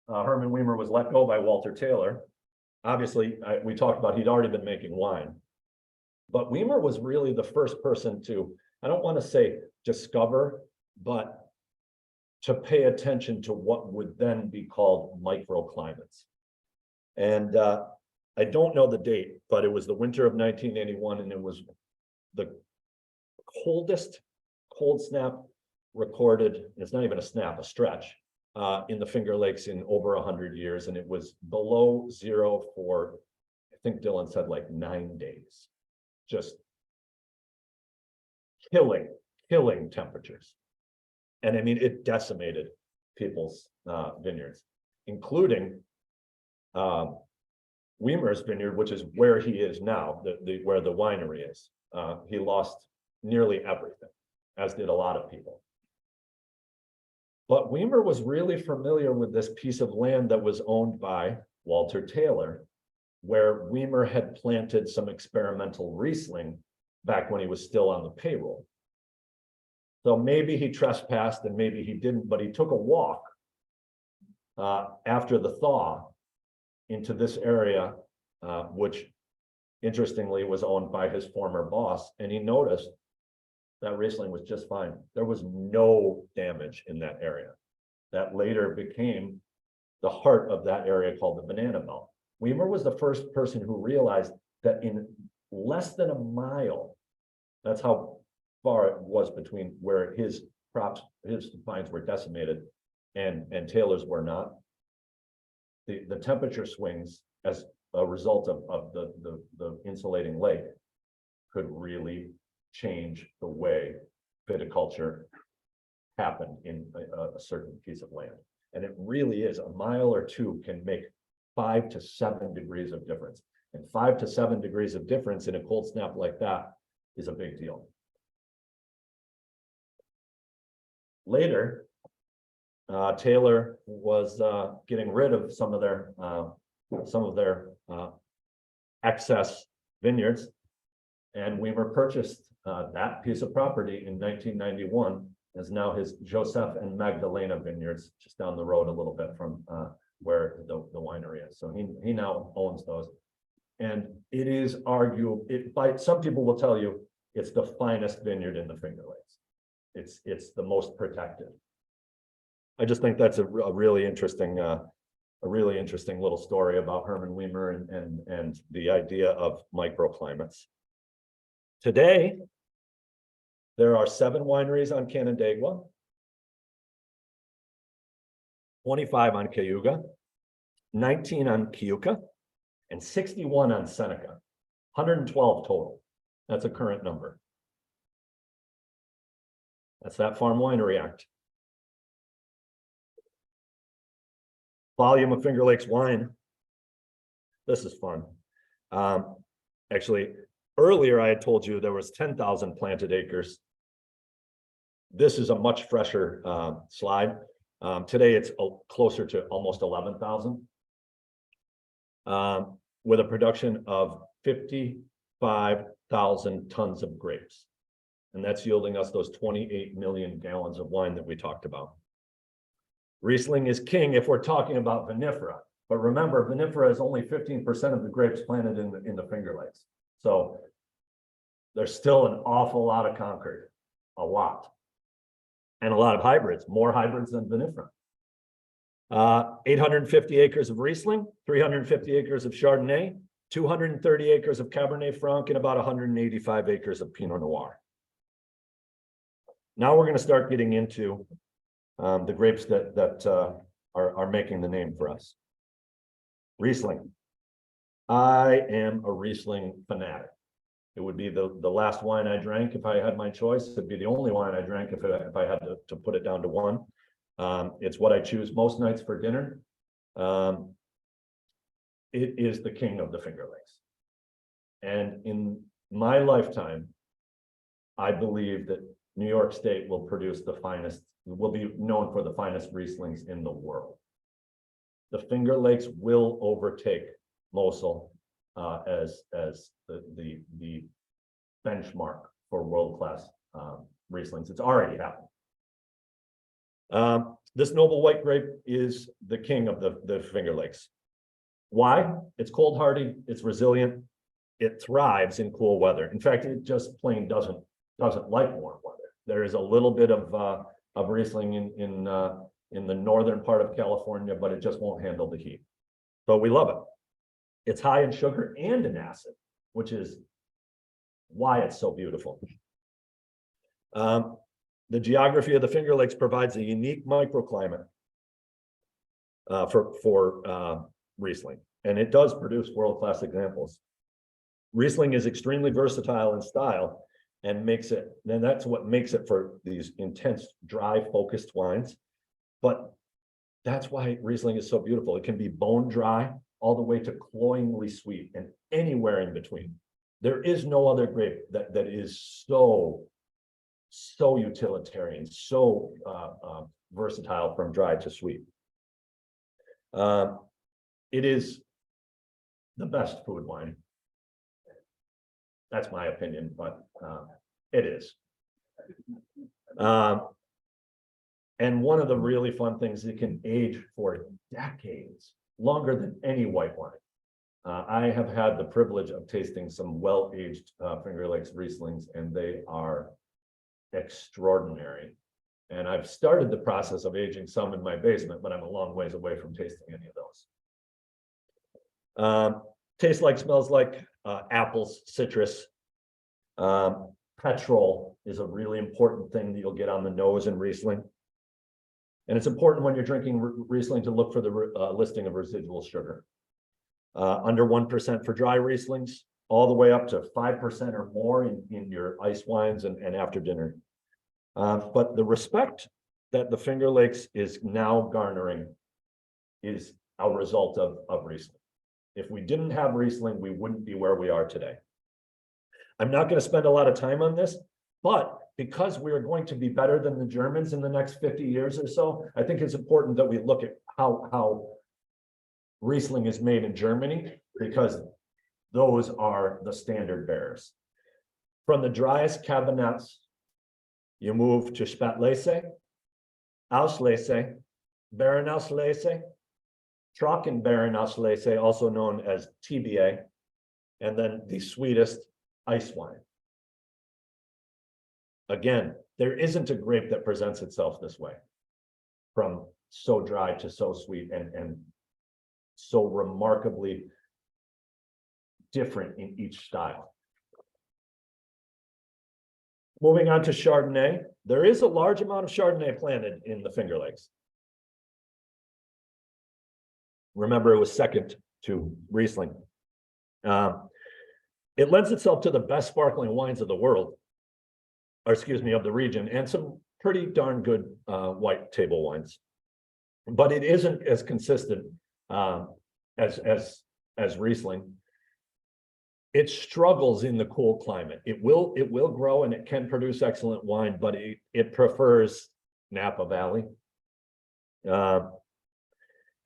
S3: Herman Weimer was let go by Walter Tailor, obviously we talked about he'd already been making wine, but Weimer was really the first person to, I don't want to say discover, but to pay attention to what would then be called microclimates. And I don't know the date, but it was the winter of 1981, and it was the coldest cold snap recorded. It's not even a snap, a stretch in the Finger Lakes in over 100 years. And it was below zero for, I think Dylan said, like 9 days, just killing temperatures. And I mean, it decimated people's vineyards, including Weimer's vineyard, which is where he is now, where the winery is. He lost nearly everything, as did a lot of people. But Weimer was really familiar with this piece of land that was owned by Walter Tailor, where Weimer had planted some experimental Riesling back when he was still on the payroll. So maybe he trespassed and maybe he didn't, but he took a walk after the thaw into this area, which interestingly was owned by his former boss, and he noticed that Riesling was just fine. There was no damage in that area. That later became the heart of that area called the Banana Belt. Weimer was the first person who realized that in less than a mile, that's how far it was between where his crops, his vines were decimated and Tailor's were not. The temperature swings as a result of the insulating lake could really change the way viticulture happen in a certain piece of land. And it really is, a mile or two can make 5 to 7 degrees of difference. And 5 to 7 degrees of difference in a cold snap like that is a big deal. Later, Tailor was getting rid of some of their excess vineyards, and Weimer purchased that piece of property in 1991 as now his Joseph and Magdalena vineyards, just down the road a little bit from where the winery is. So he now owns those, and it is arguable. By some people will tell you it's the finest vineyard in the Finger Lakes. It's the most protected. I just think that's a really interesting little story about Herman Weimer and the idea of microclimates. Today, there are 7 wineries on Canandaigua, 25 on Cayuga, 19 on Utica, and 61 on Seneca. 112 total. That's a current number. That's that Farm Winery Act. Volume of Finger Lakes wine. This is fun. Actually, earlier I had told you there was 10,000 planted acres. This is a much fresher slide. Today it's closer to almost 11,000, with a production of 55,000 tons of grapes. And that's yielding us those 28 million gallons of wine that we talked about. Riesling is king if we're talking about vinifera, but remember, vinifera is only 15% of the grapes planted in the Finger Lakes. So there's still an awful lot of Concord, a lot. And a lot of hybrids, more hybrids than vinifera. 850 acres of Riesling, 350 acres of Chardonnay, 230 acres of Cabernet Franc, and about 185 acres of Pinot Noir. Now we're going to start getting into the grapes that are making the name for us. Riesling. I am a Riesling fanatic. It would be the last wine I drank if I had my choice. It'd be the only wine I drank if I had to put it down to one. It's what I choose most nights for dinner. It is the king of the Finger Lakes. And in my lifetime, I believe that New York State will produce the finest, will be known for the finest Rieslings in the world. The Finger Lakes will overtake Mosel as the benchmark for world-class Rieslings. It's already happened. This noble white grape is the king of the Finger Lakes. Why? It's cold hardy, it's resilient, it thrives in cool weather. In fact, it just plain doesn't like warm weather. There is a little bit of Riesling in the northern part of California, but it just won't handle the heat. So we love it. It's high in sugar and in acid, which is why it's so beautiful. The geography of the Finger Lakes provides a unique microclimate for Riesling, and it does produce world-class examples. Riesling is extremely versatile in style and that's what makes it for these intense, dry, focused wines. But that's why Riesling is so beautiful. It can be bone dry all the way to cloyingly sweet and anywhere in between. There is no other grape that is so utilitarian, so versatile from dry to sweet. It is the best food wine. That's my opinion, but it is. And one of the really fun things, it can age for decades, longer than any white wine. I have had the privilege of tasting some well-aged Finger Lakes Rieslings, and they are extraordinary. And I've started the process of aging some in my basement, but I'm a long ways away from tasting any of those. Tastes like, smells like apples, citrus. Petrol is a really important thing that you'll get on the nose in Riesling. And it's important when you're drinking Riesling to look for the listing of residual sugar. Under 1% for dry Rieslings, all the way up to 5% or more in your ice wines and after dinner. But the respect that the Finger Lakes is now garnering is a result of Riesling. If we didn't have Riesling, we wouldn't be where we are today. I'm not going to spend a lot of time on this, but because we are going to be better than the Germans in the next 50 years or so, I think it's important that we look at how Riesling is made in Germany, because those are the standard bearers. From the driest cabinets, you move to Spätlese, Auslese, Beerenauslese, Trockenbeerenauslese, also known as TBA, and then the sweetest ice wine. Again, there isn't a grape that presents itself this way, from so dry to so sweet and so remarkably different in each style. Moving on to Chardonnay, there is a large amount of Chardonnay planted in the Finger Lakes. Remember, it was second to Riesling. It lends itself to the best sparkling wines of the world, or excuse me, of the region, and some pretty darn good white table wines. But it isn't as consistent as Riesling. It struggles in the cool climate. It will grow and it can produce excellent wine, but it prefers Napa Valley.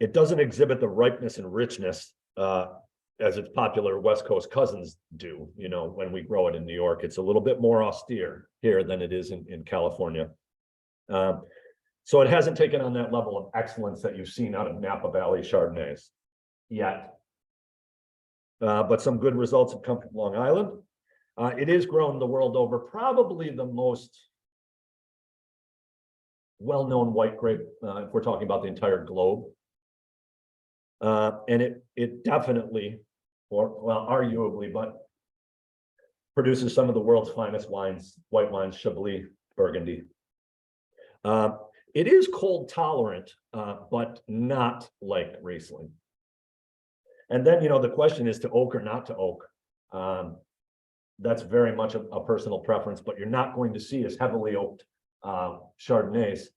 S3: It doesn't exhibit the ripeness and richness as its popular West Coast cousins do. You know, when we grow it in New York, it's a little bit more austere here than it is in California. So it hasn't taken on that level of excellence that you've seen out of Napa Valley Chardonnays yet. But some good results have come from Long Island. It is grown the world over, probably the most well-known white grape, if we're talking about the entire globe. And it definitely, or well, arguably, but produces some of the world's finest wines, white wines, Chablis, Burgundy. It is cold tolerant, but not like Riesling. And then, you know, the question is to oak or not to oak. That's very much a personal preference, but you're not going to see as heavily oaked Chardonnays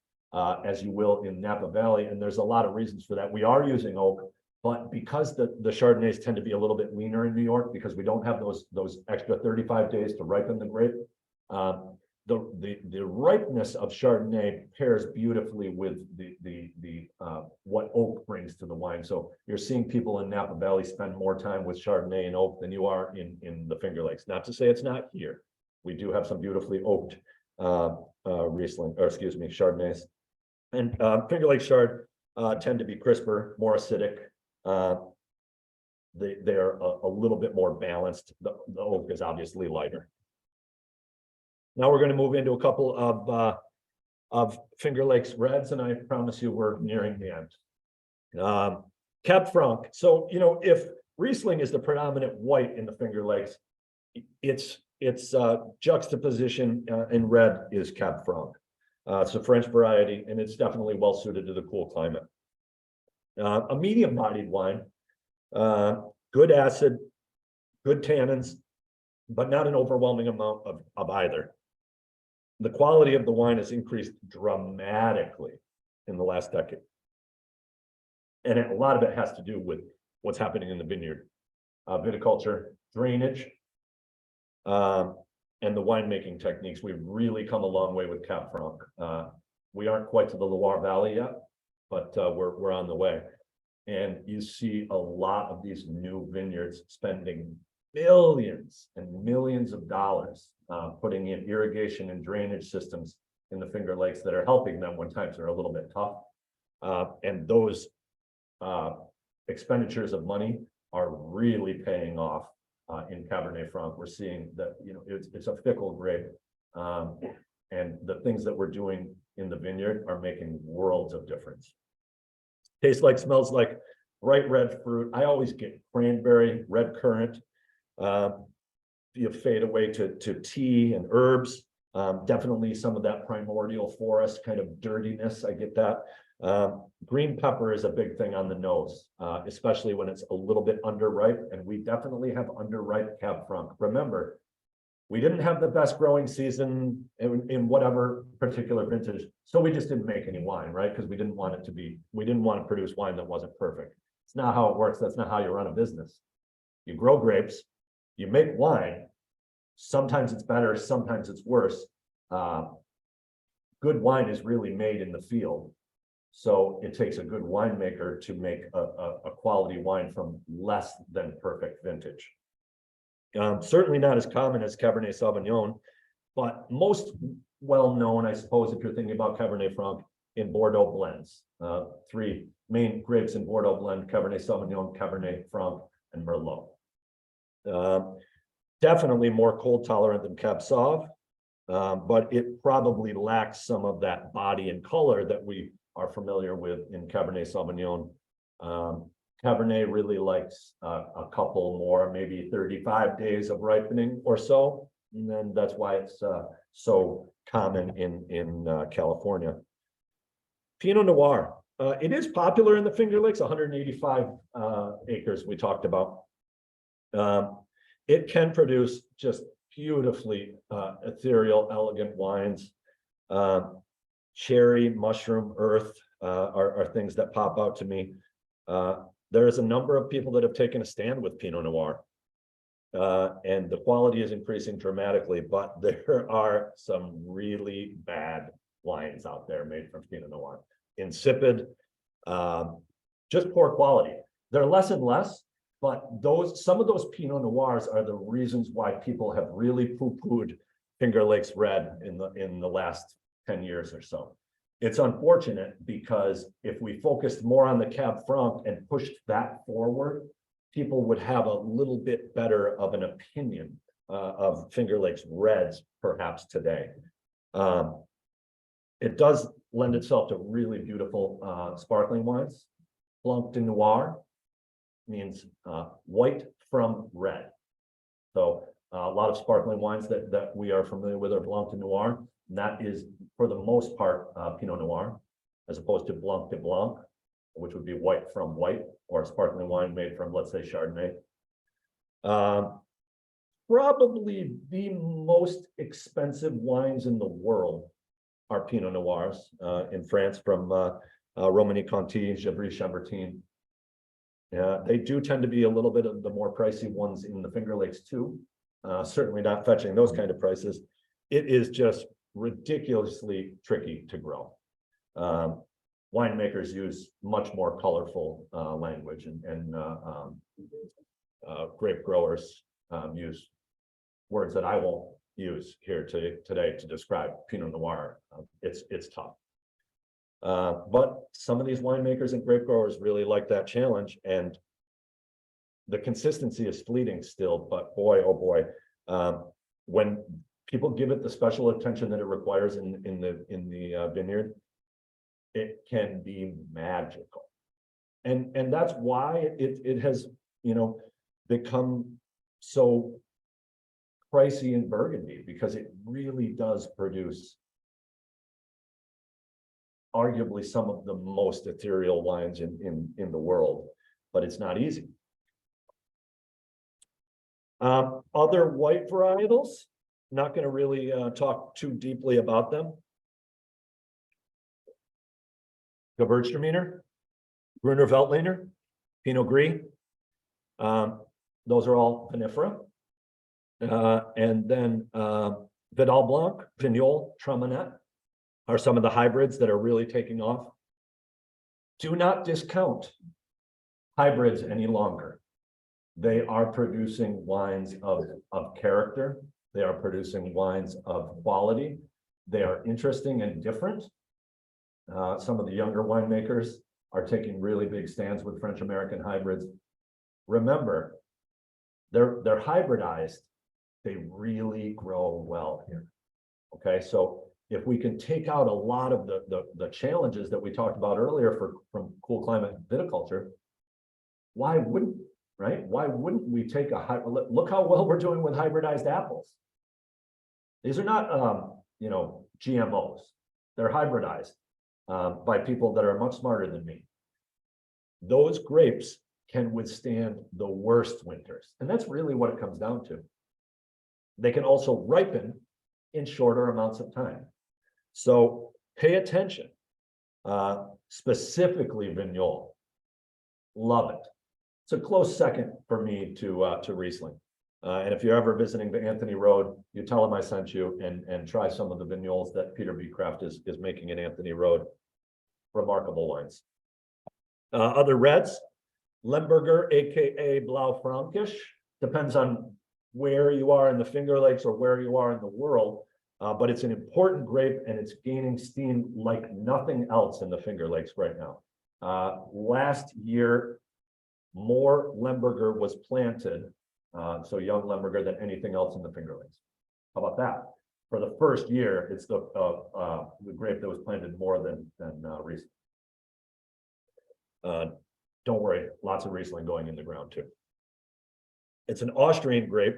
S3: as you will in Napa Valley. And there's a lot of reasons for that. We are using oak, but because the Chardonnays tend to be a little bit leaner in New York, because we don't have those extra 35 days to ripen the grape, the ripeness of Chardonnay pairs beautifully with the what oak brings to the wine. So you're seeing people in Napa Valley spend more time with Chardonnay and oak than you are in the Finger Lakes. Not to say it's not here. We do have some beautifully oaked Riesling, or excuse me, Chardonnays. And Finger Lake Chard tend to be crisper, more acidic. They're a little bit more balanced. The oak is obviously lighter. Now we're going to move into a couple of Finger Lakes reds, and I promise you we're nearing the end. Cab Franc. So, you know, if Riesling is the predominant white in the Finger Lakes, its juxtaposition in red is Cab Franc. It's a French variety, and it's definitely well suited to the cool climate. A medium-bodied wine, good acid, good tannins, but not an overwhelming amount of either. The quality of the wine has increased dramatically in the last decade. And a lot of it has to do with what's happening in the vineyard. Viticulture, drainage, and the winemaking techniques. We've really come a long way with Cab Franc. We aren't quite to the Loire Valley yet, but we're on the way. And you see a lot of these new vineyards spending millions and millions of dollars putting in irrigation and drainage systems in the Finger Lakes that are helping them when times are a little bit tough. And those expenditures of money are really paying off in Cabernet Franc. We're seeing that, you know, it's a fickle grape. And the things that we're doing in the vineyard are making worlds of difference. Tastes like, smells like bright red fruit. I always get cranberry, red currant. You fade away to tea and herbs. Definitely some of that primordial forest kind of dirtiness. I get that. Green pepper is a big thing on the nose, especially when it's a little bit underripe. And we definitely have underripe Cab Franc. Remember, We didn't have the best growing season in whatever particular vintage, so we just didn't make any wine, right? Because we didn't want to produce wine that wasn't perfect. It's not how it works. That's not how you run a business. You grow grapes, you make wine. Sometimes it's better, sometimes it's worse. Good wine is really made in the field. So it takes a good winemaker to make a quality wine from less than perfect vintage. Certainly not as common as Cabernet Sauvignon, but most well-known, I suppose, if you're thinking about Cabernet Franc, in Bordeaux blends. Three main grapes in Bordeaux blend: Cabernet Sauvignon, Cabernet Franc, and Merlot. Definitely more cold tolerant than Cab Sauv, but it probably lacks some of that body and color that we are familiar with in Cabernet Sauvignon. Cabernet really likes a couple more, maybe 35 days of ripening or so, and then that's why it's so common in California. Pinot Noir, it is popular in the Finger Lakes, 185 acres we talked about. It can produce just beautifully ethereal, elegant wines. Cherry, mushroom, earth are things that pop out to me. There is a number of people that have taken a stand with Pinot Noir, and the quality is increasing dramatically, but there are some really bad wines out there made from Pinot Noir. Insipid, just poor quality. They're less and less, but some of those Pinot Noirs are the reasons why people have really poo-pooed Finger Lakes Red in the last 10 years or so. It's unfortunate because if we focused more on the Cab Franc and pushed that forward, people would have a little bit better of an opinion of Finger Lakes Reds perhaps today. It does lend itself to really beautiful sparkling wines. Blanc de Noir means white from red. So a lot of sparkling wines that we are familiar with are Blanc de Noir. And that is, for the most part, Pinot Noir, as opposed to Blanc de Blanc, which would be white from white, or a sparkling wine made from, let's say, Chardonnay. Probably the most expensive wines in the world are Pinot Noirs in France from Romanée-Conti, Gevrey-Chambertin. They do tend to be a little bit of the more pricey ones in the Finger Lakes too. Certainly not fetching those kind of prices. It is just ridiculously tricky to grow. Winemakers use much more colorful language, and grape growers use words that I won't use here today to describe Pinot Noir. It's tough. But some of these winemakers and grape growers really like that challenge, and the consistency is fleeting still, but boy, oh boy, when people give it the special attention that it requires in the vineyard, it can be magical. And that's why it has, become so pricey in Burgundy, because it really does produce arguably some of the most ethereal wines in the world, but it's not easy. Other white varietals, not going to really talk too deeply about them. Gewürztraminer, Gruner Veltliner, Pinot Gris. Those are all vinifera. And then Vidal Blanc, Vignoles, Traminette are some of the hybrids that are really taking off. Do not discount hybrids any longer. They are producing wines of character. They are producing wines of quality. They are interesting and different. Some of the younger winemakers are taking really big stands with French American hybrids. Remember, they're hybridized. They really grow well here. Okay, so if we can take out a lot of the challenges that we talked about earlier from cool climate viticulture, why wouldn't, right? Why wouldn't we take look how well we're doing with hybridized apples. These are not, GMOs. They're hybridized by people that are much smarter than me. Those grapes can withstand the worst winters. And that's really what it comes down to. They can also ripen in shorter amounts of time. So pay attention, specifically Vignoles. Love it. It's a close second for me to Riesling. And if you're ever visiting the Anthony Road, you tell them I sent you and try some of the Vignoles that Peter B. Kraft is making in Anthony Road. Remarkable wines. Other reds, Lemberger, aka Blaufränkisch, depends on where you are in the Finger Lakes or where you are in the world, but it's an important grape and it's gaining steam like nothing else in the Finger Lakes right now. Last year, more Lemberger was planted, so young Lemberger, than anything else in the Finger Lakes. How about that? For the first year, it's the grape that was planted more than Riesling. Don't worry, lots of Riesling going in the ground too. It's an Austrian grape,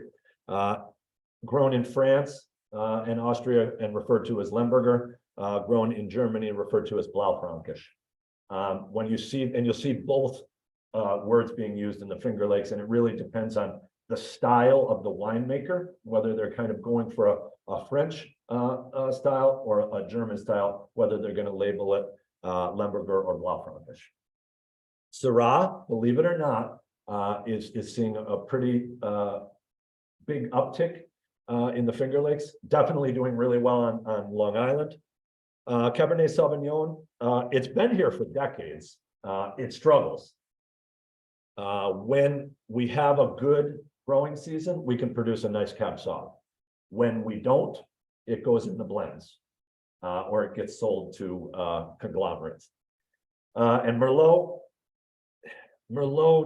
S3: grown in France and Austria and referred to as Lemberger, grown in Germany and referred to as Blaufränkisch. When you see, and you'll see both words being used in the Finger Lakes, and it really depends on the style of the winemaker, whether they're kind of going for a French style or a German style, whether they're going to label it Lemberger or Blaufränkisch. Syrah, believe it or not, is seeing a pretty big uptick in the Finger Lakes, definitely doing really well on Long Island. Cabernet Sauvignon, it's been here for decades. It struggles. When we have a good growing season, we can produce a nice Cab Sauv. When we don't, it goes in the blends, or it gets sold to conglomerates. And Merlot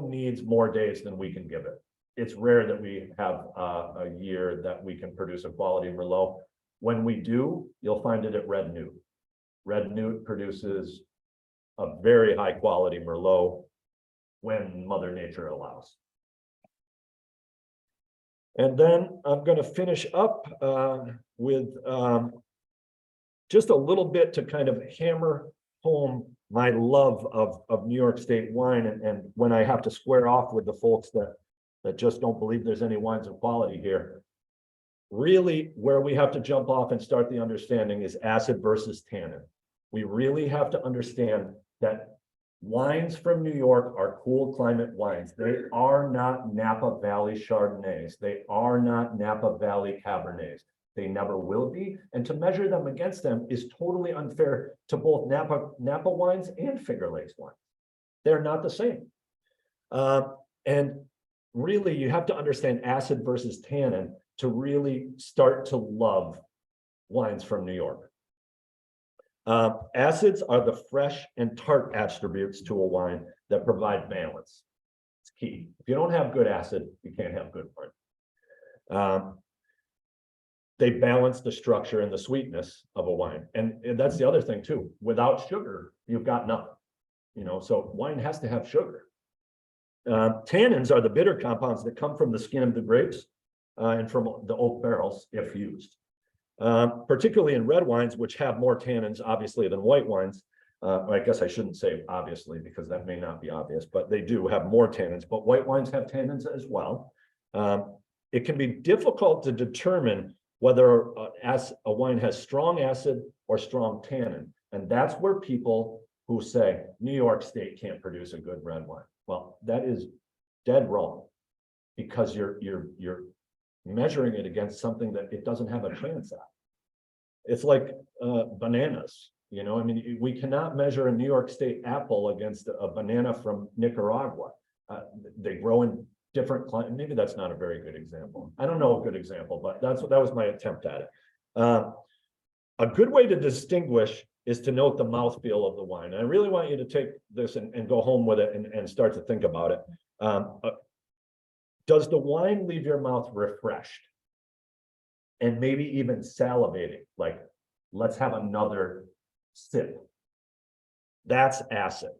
S3: needs more days than we can give it. It's rare that we have a year that we can produce a quality Merlot. When we do, you'll find it at Red Newt. Red Newt produces a very high quality Merlot when Mother Nature allows. And then I'm going to finish up with just a little bit to kind of hammer home my love of New York State wine, and when I have to square off with the folks that just don't believe there's any wines of quality here. Really, where we have to jump off and start the understanding is acid versus tannin. We really have to understand that wines from New York are cool climate wines. They are not Napa Valley Chardonnays. They are not Napa Valley Cabernets. They never will be. And to measure them against them is totally unfair to both Napa wines and Finger Lakes wines. They're not the same. And really, you have to understand acid versus tannin to really start to love wines from New York. Acids are the fresh and tart attributes to a wine that provide balance. It's key. If you don't have good acid, you can't have good wine. They balance the structure and the sweetness of a wine. And that's the other thing too. Without sugar, you've got nothing. You know, so wine has to have sugar. Tannins are the bitter compounds that come from the skin of the grapes and from the oak barrels if used. Particularly in red wines, which have more tannins, obviously, than white wines. I guess I shouldn't say obviously, because that may not be obvious, but they do have more tannins. But white wines have tannins as well. It can be difficult to determine whether a wine has strong acid or strong tannin. And that's where people who say New York State can't produce a good red wine. Well, that is dead wrong, because you're measuring it against something that it doesn't have a chance at. It's like bananas, you know, I mean, we cannot measure a New York State apple against a banana from Nicaragua. They grow in different climates. Maybe that's not a very good example. I don't know a good example, but that was my attempt at it. A good way to distinguish is to note the mouthfeel of the wine. And I really want you to take this and go home with it and start to think about it. Does the wine leave your mouth refreshed and maybe even salivating? Like, let's have another sip. That's acid.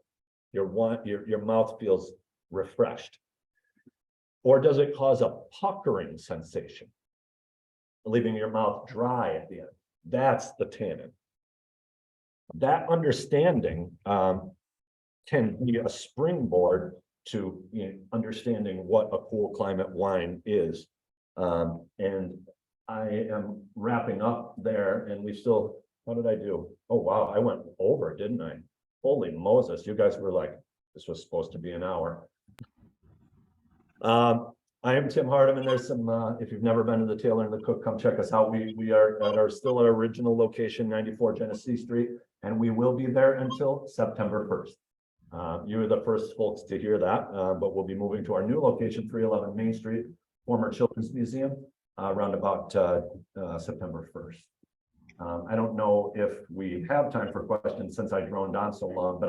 S3: Your mouth feels refreshed. Or does it cause a puckering sensation, leaving your mouth dry at the end? That's the tannin. That understanding can be a springboard to understanding what a cool climate wine is. And I am wrapping up there and we still, what did I do? Oh, wow, I went over, didn't I? Holy Moses, you guys were like, this was supposed to be an hour. I am Tim Hardiman. There's some, if you've never been to the Tailor and the Cook, come check us out. We are at our still our original location, 94 Genesee Street, and we will be there until September 1st. You are the first folks to hear that, but we'll be moving to our new location, 311 Main Street, former Children's Museum, around about September 1st. I don't know if we have time for questions since I droned on so long, but